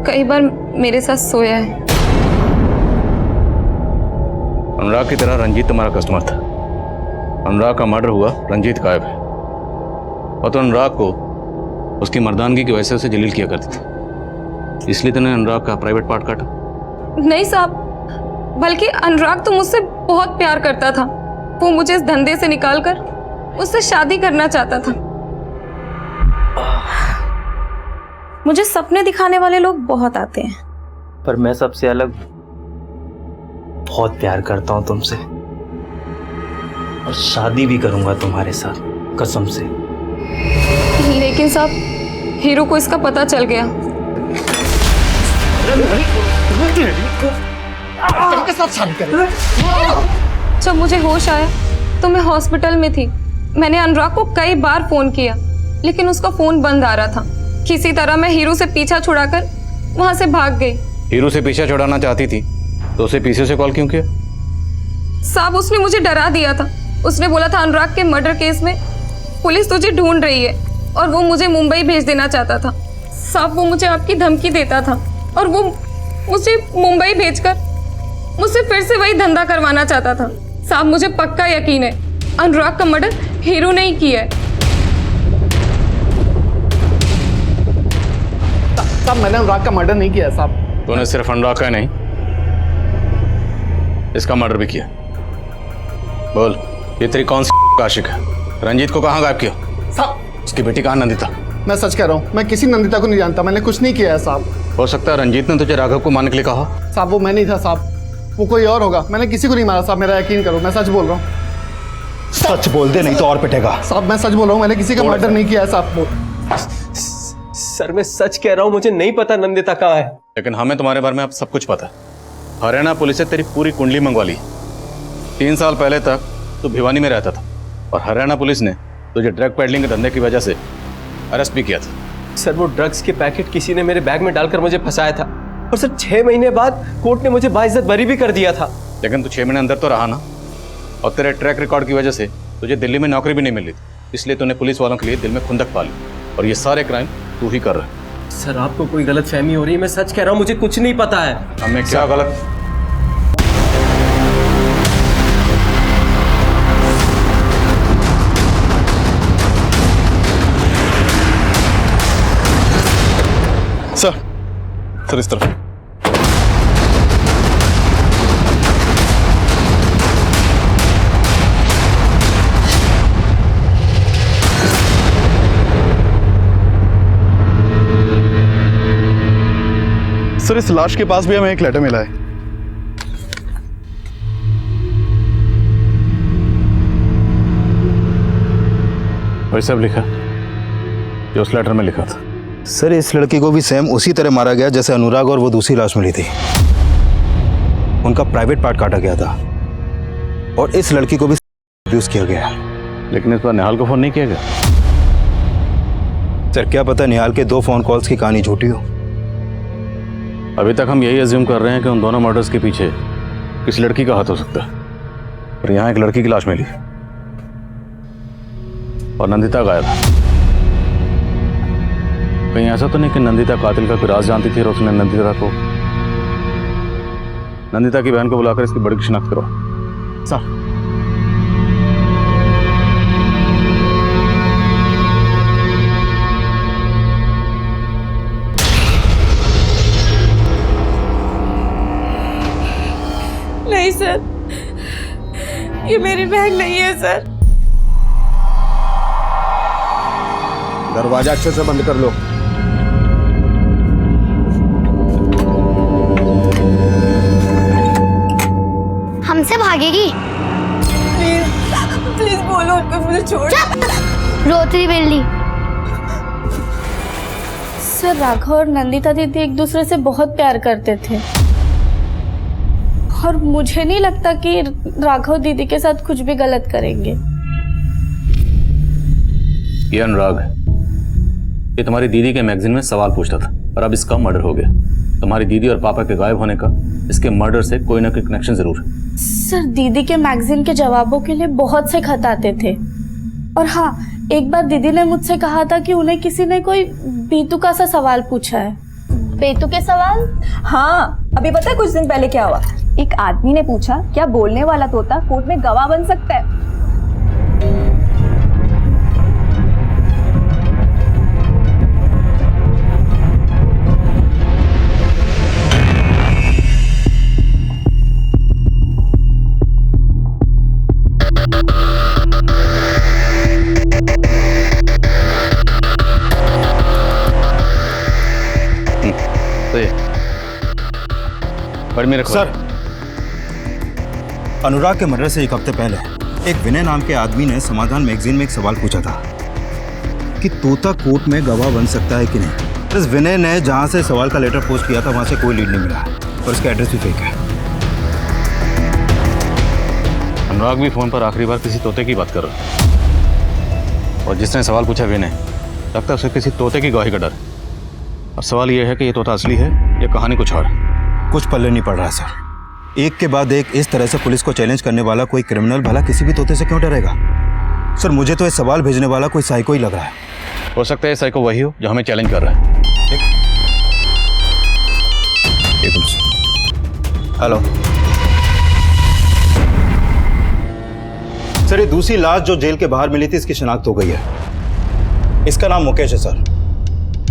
[SPEAKER 4] कई बार मेरे साथ सोया है।
[SPEAKER 3] अनुराग की तरह रंजीत तुम्हारा कस्टमर था। अनुराग का मर्डर हुआ, रंजीत गायब है। और तो अनुराग को उसकी मर्दानगी की वजह से उसे जलील किया करती थी, इसलिए तूने अनुराग का प्राइवेट पार्ट काटा।
[SPEAKER 4] नहीं साहब, बल्कि अनुराग तो मुझसे बहुत प्यार करता था। वो मुझे इस धंधे से निकालकर उससे शादी करना चाहता था। मुझे सपने दिखाने वाले लोग बहुत आते हैं,
[SPEAKER 2] पर मैं सबसे अलग बहुत प्यार करता हूं तुमसे और शादी भी करूंगा तुम्हारे साथ, कसम से।
[SPEAKER 4] लेकिन साहब, हीरो को इसका पता चल गया। जब मुझे होश आया तो मैं हॉस्पिटल में थी। मैंने अनुराग को कई बार फोन किया, लेकिन उसका फोन बंद आ रहा था। किसी तरह मैं हीरू से पीछा छुड़ाकर वहां से भाग गई।
[SPEAKER 3] हीरू से पीछा छुड़ाना चाहती थी तो उसे पीछे से कॉल क्यों किया?
[SPEAKER 4] साहब उसने मुझे डरा दिया था। उसने बोला था अनुराग के मर्डर केस में पुलिस तुझे ढूंढ रही है और वो मुझे मुंबई भेज देना चाहता था। साहब वो मुझे आपकी धमकी देता था और वो मुझे मुंबई भेजकर मुझसे फिर से वही धंधा करवाना चाहता था। साहब मुझे पक्का यकीन है अनुराग का मर्डर हीरू ने ही किया है।
[SPEAKER 16] साहब मैंने अनुराग का मर्डर नहीं किया साहब।
[SPEAKER 3] तूने सिर्फ अनुराग का नहीं इसका मर्डर भी किया। बोल, ये तेरी कौन सी आशिक है? रंजीत को कहाँ गायब किया?
[SPEAKER 16] साहब
[SPEAKER 3] उसकी बेटी कहाँ नंदिता?
[SPEAKER 16] मैं सच कह रहा हूँ, मैं किसी नंदिता को नहीं जानता, मैंने कुछ नहीं किया है साहब।
[SPEAKER 3] हो सकता है रंजीत ने तुझे राघव को मारने के लिए कहा।
[SPEAKER 16] साहब वो मैं नहीं था साहब, वो कोई और होगा। मैंने किसी को नहीं मारा साहब, मेरा यकीन करो, मैं सच बोल रहा हूँ।
[SPEAKER 14] सच बोल दे नहीं तो और पिटेगा।
[SPEAKER 16] साहब मैं सच बोल रहा हूँ, मैंने किसी का मर्डर नहीं किया है साहब।
[SPEAKER 9] सर मैं सच कह रहा हूँ, मुझे नहीं पता नंदिता कहाँ है।
[SPEAKER 3] लेकिन हमें तुम्हारे बारे में अब सब कुछ पता है। हरियाणा पुलिस से तेरी पूरी कुंडली मंगवा ली। 3 साल पहले तक तू भिवानी में रहता था और हरियाणा पुलिस ने तुझे ड्रग पेडलिंग के धंधे की वजह से अरेस्ट भी किया था।
[SPEAKER 9] सर वो ड्रग्स के पैकेट किसी ने मेरे बैग में डालकर मुझे फंसाया था और सर 6 महीने बाद कोर्ट ने मुझे बाइज्जत बरी भी कर दिया था।
[SPEAKER 3] लेकिन तू 6 महीने अंदर तो रहा ना, और तेरे ट्रैक रिकॉर्ड की वजह से तुझे दिल्ली में नौकरी भी नहीं मिली थी, इसलिए तूने पुलिस वालों के लिए दिल में खुंदक पाली और ये सारे क्राइम तू ही कर रहा है।
[SPEAKER 9] सर आपको कोई गलत फहमी हो रही है, मैं सच कह रहा हूँ, मुझे कुछ नहीं पता है।
[SPEAKER 3] हमें क्या गलत?
[SPEAKER 16] सर इस तरफ। सर इस लाश के पास भी हमें एक लेटर मिला है।
[SPEAKER 3] वही सब लिखा जो उस लेटर में लिखा था।
[SPEAKER 14] सर इस लड़की को भी सेम उसी तरह मारा गया जैसे अनुराग और वो दूसरी लाश मिली थी। उनका प्राइवेट पार्ट काटा गया था और इस लड़की को भी यूज किया गया।
[SPEAKER 3] लेकिन इस बार निहाल को फोन नहीं किया गया।
[SPEAKER 14] सर क्या पता निहाल के 2 फोन कॉल्स की कहानी झूठी हो।
[SPEAKER 3] अभी तक हम यही अज्यूम कर रहे हैं कि उन दोनों मर्डर्स के पीछे किस लड़की का हाथ हो सकता है। और यहाँ एक लड़की की लाश मिली और नंदिता गायब है। कहीं ऐसा तो नहीं कि नंदिता कातिल का कोई राज जानती थी और उसने नंदिता की बहन को बुलाकर इसकी बड़ी शिनाख्त करो।
[SPEAKER 16] सर
[SPEAKER 10] नहीं सर, ये मेरी बहन नहीं है सर।
[SPEAKER 8] दरवाजा अच्छे से बंद कर लो।
[SPEAKER 21] हमसे भागेगी?
[SPEAKER 10] प्लीज प्लीज बोलो उनको, मुझे छोड़।
[SPEAKER 21] रोती बिल्ली।
[SPEAKER 22] सर राघव और नंदिता दीदी एक दूसरे से बहुत प्यार करते थे और मुझे नहीं लगता कि राघव दीदी के साथ कुछ भी गलत करेंगे।
[SPEAKER 3] ये अनुराग है, ये तुम्हारी दीदी के मैगजीन में सवाल पूछता था और अब इसका मर्डर हो गया। तुम्हारी दीदी और पापा के गायब होने का इसके मर्डर से कोई ना कोई कनेक्शन जरूर है।
[SPEAKER 22] सर दीदी के मैगजीन के जवाबों के लिए बहुत से खत आते थे और हाँ, एक बार दीदी ने मुझसे कहा था कि उन्हें किसी ने कोई बेतु का सा सवाल पूछा है। बेतु के सवाल?
[SPEAKER 5] हाँ, अभी पता है कुछ दिन पहले क्या हुआ? एक आदमी ने पूछा क्या बोलने वाला तोता कोर्ट में गवाह बन सकता है?
[SPEAKER 14] सर अनुराग के मर्डर से 1 हफ्ते पहले एक विनय नाम के आदमी ने समाधान मैगजीन में एक सवाल पूछा था कि तोता कोर्ट में गवाह बन सकता है कि नहीं। इस विनय ने जहां से सवाल का लेटर पोस्ट किया था वहां से कोई लीड नहीं मिला और इसका एड्रेस भी फेक है।
[SPEAKER 3] अनुराग भी फोन पर आखिरी बार किसी तोते की बात कर रहा है और जिसने सवाल पूछा विनय, लगता है उसे किसी तोते की गवाही का डर है। और सवाल यह है कि ये तोता असली है या कहानी कुछ और है।
[SPEAKER 14] कुछ पल्ले नहीं पड़ रहा सर। एक के बाद एक इस तरह से पुलिस को चैलेंज करने वाला कोई क्रिमिनल भला किसी भी तोते से क्यों डरेगा? सर मुझे तो ये सवाल भेजने वाला कोई साइको ही लग रहा है।
[SPEAKER 3] हो सकता है साइको वही हो जो हमें चैलेंज कर रहा है।
[SPEAKER 14] हेलो सर, ये दूसरी लाश जो जेल के बाहर मिली थी इसकी शिनाख्त हो गई है। इसका नाम मुकेश है सर।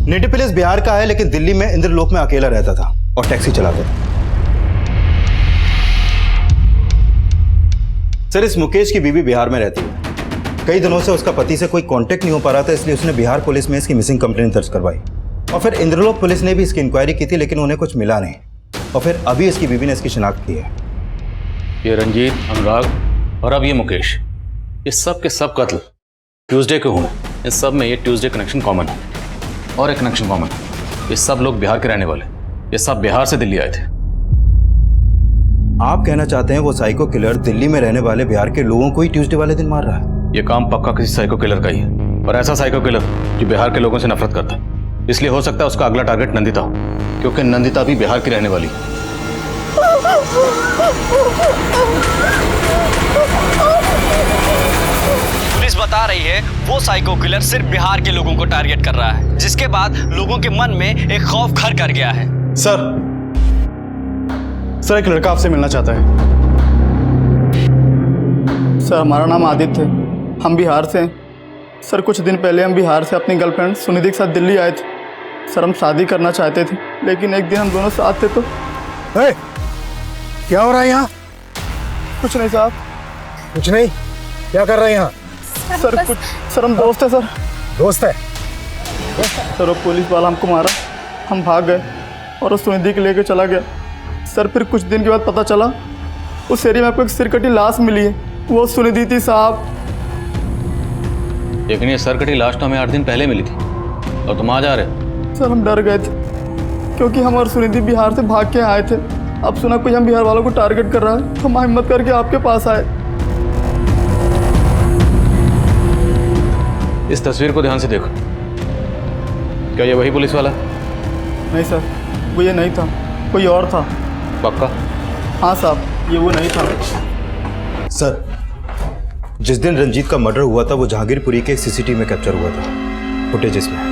[SPEAKER 14] नेटिव प्लेस बिहार का है लेकिन दिल्ली में इंद्रलोक में अकेला रहता था और टैक्सी चलाता था। सर इस मुकेश की बीवी बिहार में रहती है। कई दिनों से उसका पति से कोई कांटेक्ट नहीं हो पा रहा था, इसलिए उसने बिहार पुलिस में इसकी मिसिंग कंप्लेंट दर्ज करवाई और फिर इंद्रलोक पुलिस ने भी इसकी इंक्वायरी की थी लेकिन उन्हें कुछ मिला नहीं और फिर अभी इसकी बीवी ने इसकी शिनाख्त की है।
[SPEAKER 3] ये रंजीत, अनुराग और अब ये मुकेश, ये सब के सब कत्ल ट्यूसडे के हुए। इस सब में ये ट्यूसडे कनेक्शन कॉमन है और एक कनेक्शन कॉमन है, ये सब लोग बिहार के रहने वाले। ये सब बिहार से दिल्ली आए थे।
[SPEAKER 14] आप कहना चाहते हैं वो साइको किलर दिल्ली में रहने वाले बिहार के लोगों को ही ट्यूसडे वाले दिन मार रहा है?
[SPEAKER 3] ये काम पक्का किसी साइको किलर का ही है और ऐसा साइको किलर जो बिहार के लोगों से नफरत करता है। इसलिए हो सकता है उसका अगला टारगेट नंदिता हो, क्योंकि नंदिता भी बिहार की रहने वाली है।
[SPEAKER 17] पुलिस बता रही है वो साइको किलर सिर्फ बिहार के लोगों को टारगेट कर रहा है, जिसके बाद लोगों के मन में एक खौफ घर कर गया है।
[SPEAKER 16] सर एक लड़का आपसे मिलना चाहता है। सर हमारा नाम आदित्य है, हम बिहार से हैं। सर कुछ दिन पहले हम बिहार से अपनी गर्लफ्रेंड सुनिधि के साथ दिल्ली आए थे। सर हम शादी करना चाहते थे लेकिन एक दिन हम दोनों साथ थे तो
[SPEAKER 11] क्या हो रहा है यहाँ?
[SPEAKER 16] कुछ नहीं साहब।
[SPEAKER 11] कुछ नहीं? क्या कर रहे हैं यहाँ?
[SPEAKER 16] सर हम दोस्त है सर।
[SPEAKER 11] दोस्त है?
[SPEAKER 16] सर वो पुलिस वाला हमको मारा, हम भाग गए और उस सुनिधि के लेके चला गया। सर फिर कुछ दिन के बाद पता चला उस एरिया में आपको एक सिरकटी लाश मिली है, वो सुनिधि थी साहब।
[SPEAKER 3] लेकिन ये सरकटी लाश तो हमें 8 दिन पहले मिली थी और तुम आ जा रहे।
[SPEAKER 16] सर हम डर गए थे क्योंकि हम और सुनिधि बिहार से भाग के आए थे। अब सुना कोई हम बिहार वालों को टारगेट कर रहा है, हम हिम्मत करके आपके पास आए।
[SPEAKER 3] इस तस्वीर को ध्यान से देखो, क्या ये वही पुलिस वाला?
[SPEAKER 16] नहीं सर, वो ये नहीं था, कोई और था।
[SPEAKER 3] पक्का?
[SPEAKER 16] हाँ साहब, ये वो नहीं था।
[SPEAKER 14] सर जिस दिन रंजीत का मर्डर हुआ था वो जहांगीरपुरी के सीसीटीवी में कैप्चर हुआ था, फुटेजेस में।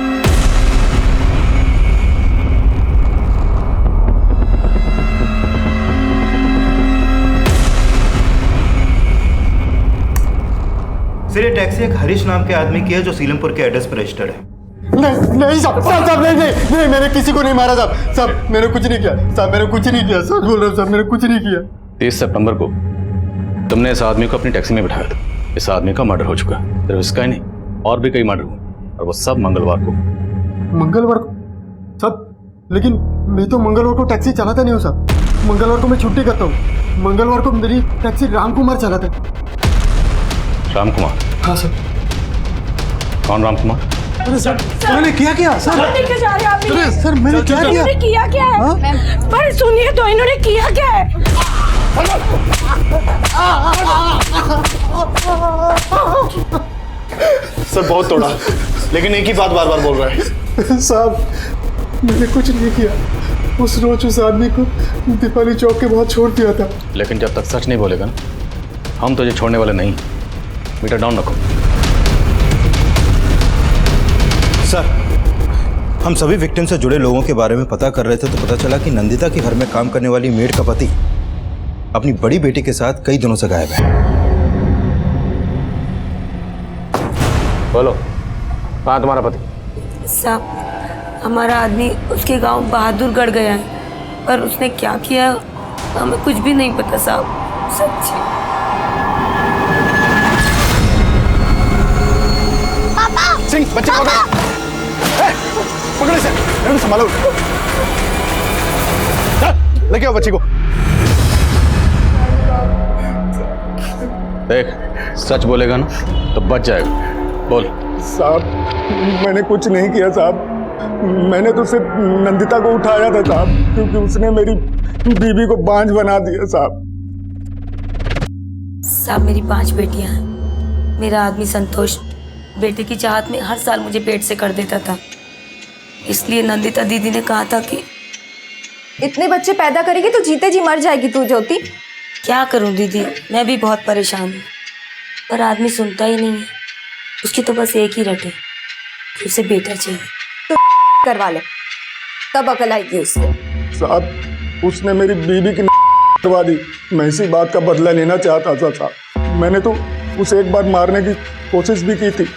[SPEAKER 14] सर ये टैक्सी एक हरीश नाम के आदमी की है जो सीलमपुर के एड्रेस पर रजिस्टर्ड है।
[SPEAKER 13] नहीं साहब नहीं, मैंने किसी को नहीं मारा साहब, मैंने कुछ नहीं किया साहब, मैंने कुछ नहीं किया, सच बोल रहा हूँ साहब, मैंने कुछ नहीं किया।
[SPEAKER 3] 30 सितंबर को तुमने इस आदमी को अपनी टैक्सी में बिठाया था। इस आदमी का मर्डर हो चुका है, सिर्फ इसका ही नहीं और भी कई मर्डर हुए और वो सब मंगलवार को।
[SPEAKER 13] मंगलवार को साहब? लेकिन मैं तो मंगलवार को टैक्सी चलाता नहीं हूँ साहब, मंगलवार को मैं छुट्टी करता हूँ। मंगलवार को मेरी टैक्सी राम कुमार चलाता है।
[SPEAKER 3] राम कुमार?
[SPEAKER 13] हाँ सर।
[SPEAKER 3] कौन राम कुमार?
[SPEAKER 13] अरे सर मैंने किया क्या सर? अरे सर मैंने क्या किया?
[SPEAKER 22] किया क्या है? पर सुनिए तो इन्होंने किया क्या है?
[SPEAKER 16] सर बहुत तोड़ा लेकिन एक ही बात बार बार बोल रहा है।
[SPEAKER 13] साहब मैंने कुछ नहीं किया, उस रोज उस आदमी को दीपाली चौक के बाहर छोड़ दिया था।
[SPEAKER 3] लेकिन जब तक सच नहीं बोलेगा ना, हम तुझे छोड़ने वाले नहीं। मीटर डाउन रखो।
[SPEAKER 14] सर हम सभी विक्टिम से जुड़े लोगों के बारे में पता कर रहे थे तो पता चला कि नंदिता के घर में काम करने वाली मेड का पति अपनी बड़ी बेटी के साथ कई दिनों से गायब है।
[SPEAKER 3] बोलो, कहाँ तुम्हारा पति?
[SPEAKER 6] साहब हमारा आदमी उसके गांव बहादुरगढ़ गया है, पर उसने क्या किया हमें कुछ भी नहीं पता साहब, सच्ची।
[SPEAKER 16] सिंह बच्चे पकड़े से, संभालो, लेके आओ बच्चे को।
[SPEAKER 3] देख सच बोलेगा ना तो बच जाएगा। बोल।
[SPEAKER 13] साहब मैंने कुछ नहीं किया साहब, मैंने तो सिर्फ नंदिता को उठाया था साहब, क्योंकि उसने मेरी बीवी को बांझ बना दिया साहब।
[SPEAKER 6] साहब मेरी 5 बेटियां हैं। मेरा आदमी संतोष बेटे की चाहत में हर साल मुझे पेट से कर देता था। इसलिए नंदिता दीदी ने कहा था कि
[SPEAKER 5] इतने बच्चे पैदा करेगी तो जीते जी मर जाएगी तू ज्योति।
[SPEAKER 6] क्या करूं दीदी, मैं भी बहुत परेशान हूँ, पर आदमी सुनता ही नहीं है। उसकी तो बस एक ही रट है कि उसे बेटा चाहिए।
[SPEAKER 5] तो करवा ले, तब अकल आएगी उसको।
[SPEAKER 16] साहब उसने मेरी बीवी की करवा दी। मैं इसी बात का बदला लेना चाहता था साहब। मैंने तो उसे एक बार मारने की कोशिश भी की थी।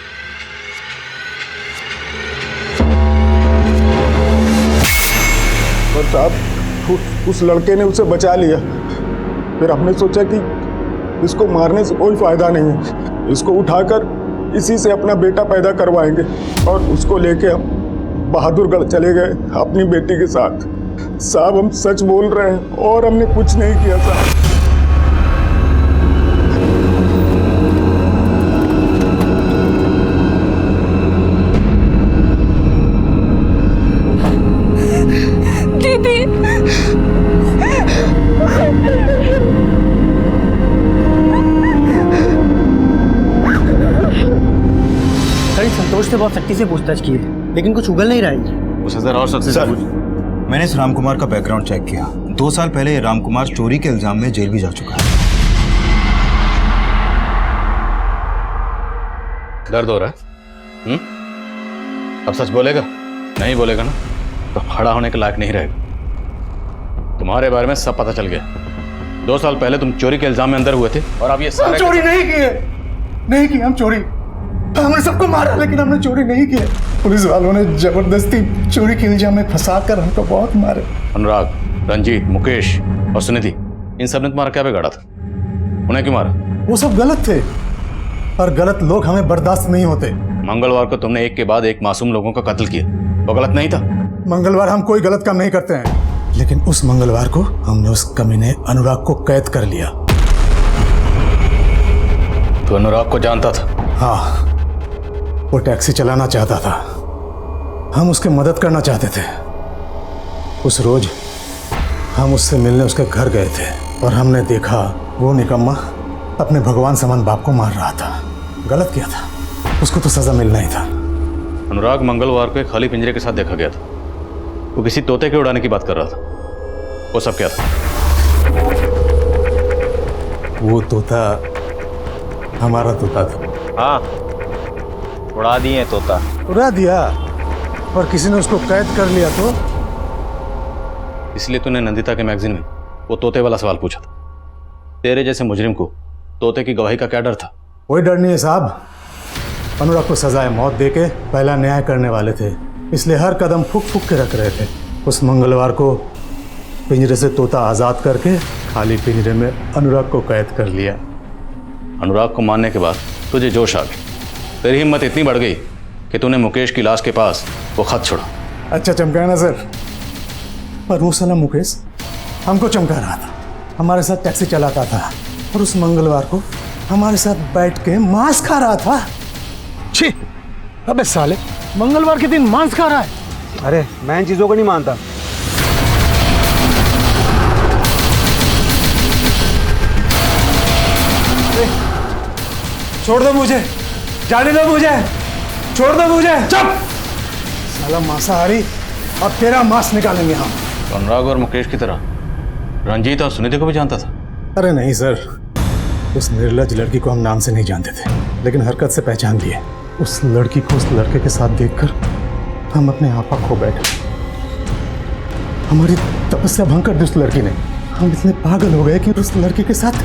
[SPEAKER 16] और साहब उस लड़के ने उसे बचा लिया। फिर हमने सोचा कि इसको मारने से कोई फायदा नहीं है, इसको उठाकर इसी से अपना बेटा पैदा करवाएंगे और उसको लेके हम बहादुरगढ़ चले गए अपनी बेटी के साथ। साहब हम सच बोल रहे हैं और हमने कुछ नहीं किया साहब।
[SPEAKER 7] संतोष से बहुत सख्ती से पूछताछ की है, लेकिन कुछ उगल नहीं रहा है।
[SPEAKER 3] उसे जरा और सख्ती से पूछ।
[SPEAKER 14] मैंने इस रामकुमार का बैकग्राउंड चेक किया। 2 साल पहले ये रामकुमार चोरी के इल्जाम में जेल भी जा चुका है।
[SPEAKER 3] दर्द हो रहा है? अब सच बोलेगा? नहीं बोलेगा ना तो खड़ा होने के लायक नहीं रहेगा। तुम्हारे बारे में सब पता चल गया। 2 साल पहले तुम चोरी के इल्जाम में अंदर हुए थे और अब ये सारे
[SPEAKER 16] चोरी नहीं की हम चोरी। हमने सबको मारा लेकिन हमने चोरी नहीं की। पुलिस वालों ने जबरदस्ती चोरी के इल्जाम में फंसाकर हमको बहुत मारे।
[SPEAKER 3] अनुराग, रंजीत, मुकेश और सुनिधि, इन सब ने तुम्हारा क्या बिगाड़ा था? उन्हें क्यों मारा?
[SPEAKER 16] वो सब गलत थे और गलत लोग हमें बर्दाश्त नहीं होते।
[SPEAKER 3] मंगलवार को तुमने एक के बाद एक मासूम लोगों का कत्ल किया, वो गलत नहीं था?
[SPEAKER 16] मंगलवार हम कोई गलत काम नहीं करते हैं, लेकिन उस मंगलवार को हमने उस कमीने अनुराग को कैद कर लिया।
[SPEAKER 3] तो अनुराग को जानता था?
[SPEAKER 16] हाँ, वो टैक्सी चलाना चाहता था, हम उसकी मदद करना चाहते थे। उस रोज हम उससे मिलने उसके घर गए थे और हमने देखा वो निकम्मा अपने भगवान समान बाप को मार रहा था। गलत किया था, उसको तो सजा मिलना ही था।
[SPEAKER 3] अनुराग मंगलवार को एक खाली पिंजरे के साथ देखा गया था। वो किसी तोते के उड़ाने की बात कर रहा था। वो सब क्या था?
[SPEAKER 16] वो तोता हमारा तोता था।
[SPEAKER 2] हाँ, उड़ा दिए तोता।
[SPEAKER 16] उड़ा दिया और किसी ने उसको कैद कर लिया तो?
[SPEAKER 3] इसलिए तूने नंदिता के मैगजीन में वो तोते वाला सवाल पूछा था। तेरे जैसे मुजरिम को तोते की गवाही का क्या डर था?
[SPEAKER 16] कोई डर नहीं है साहब। अनुराग को सजाए मौत देके पहला न्याय करने वाले थे, इसलिए हर कदम फूक फूक के रख रहे थे। उस मंगलवार को पिंजरे से तोता आज़ाद करके खाली पिंजरे में अनुराग को कैद कर लिया।
[SPEAKER 3] अनुराग को मारने के बाद तुझे जोश आ गई, तेरी हिम्मत इतनी बढ़ गई कि तूने मुकेश की लाश के पास वो खत छोड़ा।
[SPEAKER 16] अच्छा चमकाया ना सर, पर वो साला मुकेश हमको चमका रहा था, हमारे साथ टैक्सी चलाता था और उस मंगलवार को हमारे साथ बैठ के मांस खा रहा था। छी, अबे साले, मंगलवार के दिन मांस खा रहा है।
[SPEAKER 20] अरे मैं इन चीजों को नहीं मानता।
[SPEAKER 16] छोड़ दो मुझे, जाने दो मुझे, छोड़ दो मुझे। चुप साला मांसाहारी, अब तेरा मांस निकालेंगे हम।
[SPEAKER 3] अनुराग और मुकेश की तरह रंजीत और सुनिधि को भी जानता था?
[SPEAKER 16] अरे नहीं सर, उस निर्लज लड़की को हम नाम से नहीं जानते थे, लेकिन हरकत से पहचान लिए। उस लड़की को उस लड़के के साथ देखकर हम अपने आपा खो बैठे। हमारी तपस्या भंग कर दी उस लड़की ने। हम इतने पागल हो गए कि उस लड़के के साथ,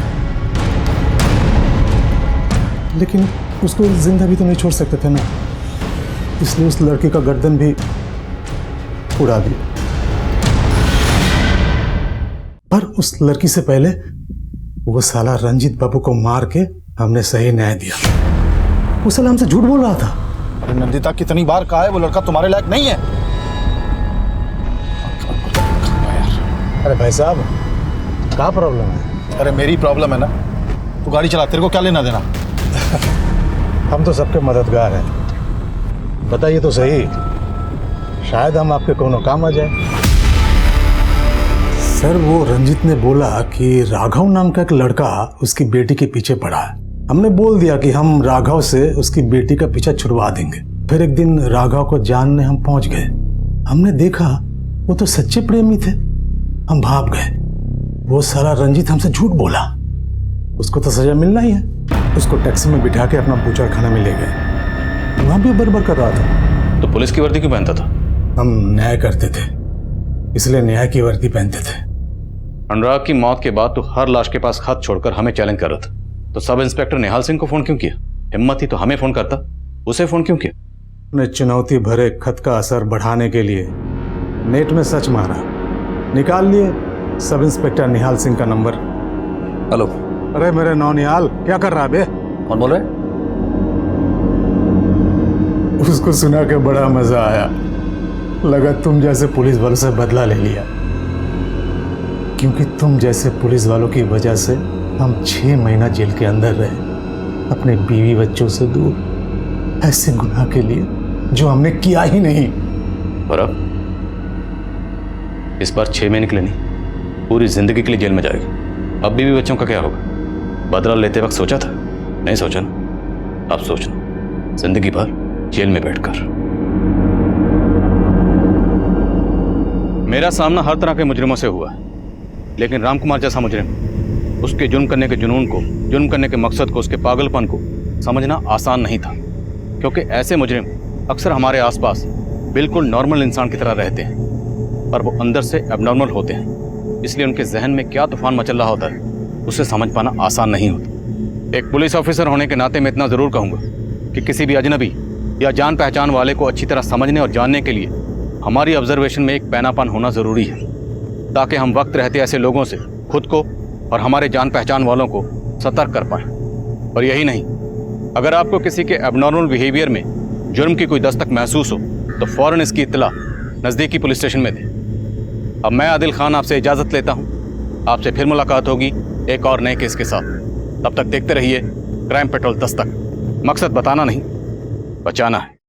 [SPEAKER 16] लेकिन उसको जिंदा भी तो नहीं छोड़ सकते थे ना, इसलिए उस लड़के का गर्दन भी उड़ा दिया। पर उस लड़की से पहले वो साला रंजीत बाबू को मार के हमने सही न्याय दिया। वो साला हमसे झूठ बोल रहा था।
[SPEAKER 11] नंदिता कितनी बार कहा है वो लड़का तुम्हारे लायक नहीं है।
[SPEAKER 16] अरे भाई साहब, क्या प्रॉब्लम है?
[SPEAKER 11] अरे मेरी प्रॉब्लम है ना, तू गाड़ी चला, तेरे को क्या लेना देना?
[SPEAKER 16] हम तो सबके मददगार हैं, बताइए तो सही, शायद हम आपके कोनो काम आ जाए। सर वो रंजीत ने बोला कि राघव नाम का एक लड़का उसकी बेटी के पीछे पड़ा है। हमने बोल दिया कि हम राघव से उसकी बेटी का पीछा छुड़वा देंगे। फिर एक दिन राघव को जानने हम पहुंच गए।
[SPEAKER 11] हमने देखा वो तो सच्चे प्रेमी थे, हम भाग गए। वो साला रंजीत हमसे झूठ बोला, उसको तो सजा मिलना ही है। उसको टैक्सी में बिठा के अपना बूचड़खाना में ले गए, वहां भी बरबर कर रहा था।
[SPEAKER 3] तो पुलिस की वर्दी क्यों पहनता था?
[SPEAKER 11] हम न्याय करते थे, इसलिए न्याय की वर्दी पहनते थे।
[SPEAKER 3] अनुराग की मौत के बाद तो हर लाश के पास खत छोड़कर हमें चैलेंज कर रहा था, तो सब इंस्पेक्टर निहाल सिंह को फोन क्यों किया? हिम्मत थी तो हमें फोन करता, उसे फोन क्यों किया?
[SPEAKER 11] ने चुनौती भरे खत का असर बढ़ाने के लिए नेट में सर्च मारा, निकाल लिए सब इंस्पेक्टर निहाल सिंह का नंबर।
[SPEAKER 18] हेलो।
[SPEAKER 11] अरे मेरे नौ निहाल, क्या कर रहा है बे?
[SPEAKER 18] कौन बोल रहे?
[SPEAKER 11] उसको सुना के बड़ा मजा आया, लगा तुम जैसे पुलिस वालों से बदला ले लिया, क्योंकि तुम जैसे पुलिस वालों की वजह से हम 6 महीना जेल के अंदर रहे, अपने बीवी बच्चों से दूर, ऐसे गुनाह के लिए जो हमने किया ही नहीं।
[SPEAKER 3] और अब इस बार 6 महीने के लिए नहीं, पूरी जिंदगी के लिए जेल में जाएगा। अब बीवी बच्चों का क्या होगा? बदला लेते वक्त सोचा था? नहीं सोचा ना, अब सोचना, जिंदगी भर जेल में बैठकर। मेरा सामना हर तरह के मुजरिमों से हुआ है, लेकिन रामकुमार जैसा मुजरिम, उसके जुर्म करने के जुनून को, जुर्म करने के मकसद को, उसके पागलपन को समझना आसान नहीं था, क्योंकि ऐसे मुजरिम अक्सर हमारे आसपास बिल्कुल नॉर्मल इंसान की तरह रहते हैं, पर वो अंदर से एबनॉर्मल होते हैं। इसलिए उनके जहन में क्या तूफान मचल रहा होता है, उसे समझ पाना आसान नहीं होता। एक पुलिस ऑफिसर होने के नाते मैं इतना ज़रूर कहूँगा कि किसी भी अजनबी या जान पहचान वाले को अच्छी तरह समझने और जानने के लिए हमारी ऑब्जर्वेशन में एक पैनापन होना ज़रूरी है, ताकि हम वक्त रहते ऐसे लोगों से खुद को और हमारे जान पहचान वालों को सतर्क कर पाएँ। और यही नहीं, अगर आपको किसी के एबनॉर्मल बिहेवियर में जुर्म की कोई दस्तक महसूस हो तो फ़ौरन इसकी इत्तला नज़दीकी पुलिस स्टेशन में दें। अब मैं आदिल खान आपसे इजाज़त लेता हूँ, आपसे फिर मुलाकात होगी एक और नए केस के साथ। तब तक देखते रहिए क्राइम पेट्रोल दस्तक। मकसद बताना नहीं, बचाना है।